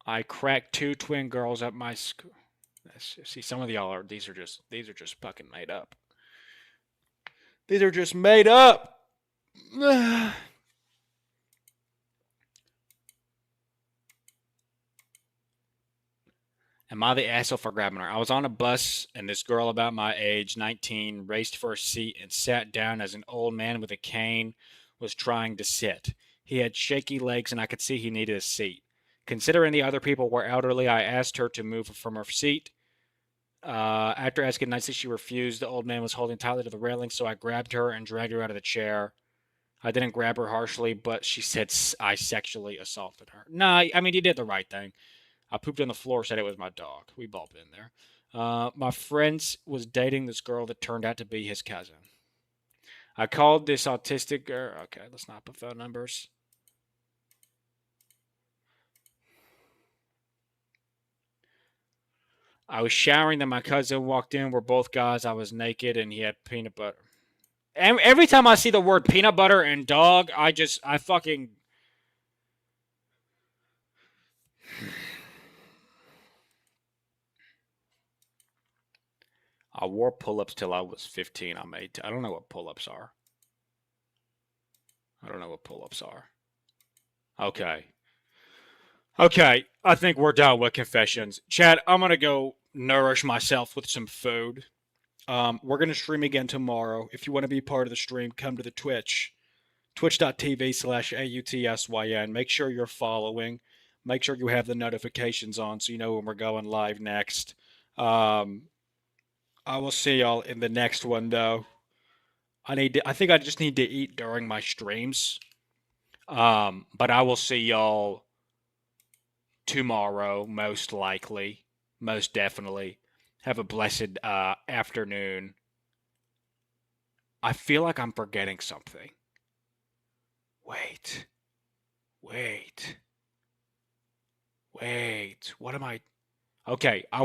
I cracked 2 twin girls at my school. See, some of y'all are these are just fucking made up. These are just made up. Am I the asshole for grabbing her? I was on a bus and this girl about my age, 19, raced for a seat and sat down as an old man with a cane was trying to sit. He had shaky legs and I could see he needed a seat. Considering the other people were elderly, I asked her to move from her seat. After asking nicely, she refused. The old man was holding tightly to the railing, so I grabbed her and dragged her out of the chair. I didn't grab her harshly, but she said I sexually assaulted her. Nah, I mean, you did the right thing. I pooped on the floor, said it was my dog. We've all been there. My friend was dating this girl that turned out to be his cousin. I called this autistic girl. Okay, let's not put phone numbers. I was showering, then my cousin walked in. We're both guys. I was naked, and he had peanut butter. Every time I see the word peanut butter and dog, I fucking. I wore pull ups till I was 15. I'm 18. I don't know what pull ups are. I don't know what pull ups are. Okay. Okay. I think we're done with confessions. Chad, I'm going to go nourish myself with some food. We're going to stream again tomorrow. If you want to be part of the stream, come to the Twitch. Twitch.tv/AUTSYN. Make sure you're following. Make sure you have the notifications on so you know when we're going live next. I will see y'all in the next one, though. I think I just need to eat during my streams. But I will see y'all tomorrow, most likely, most definitely. Have a blessed afternoon. I feel like I'm forgetting something. Wait. Wait. Wait. What am I? Okay, I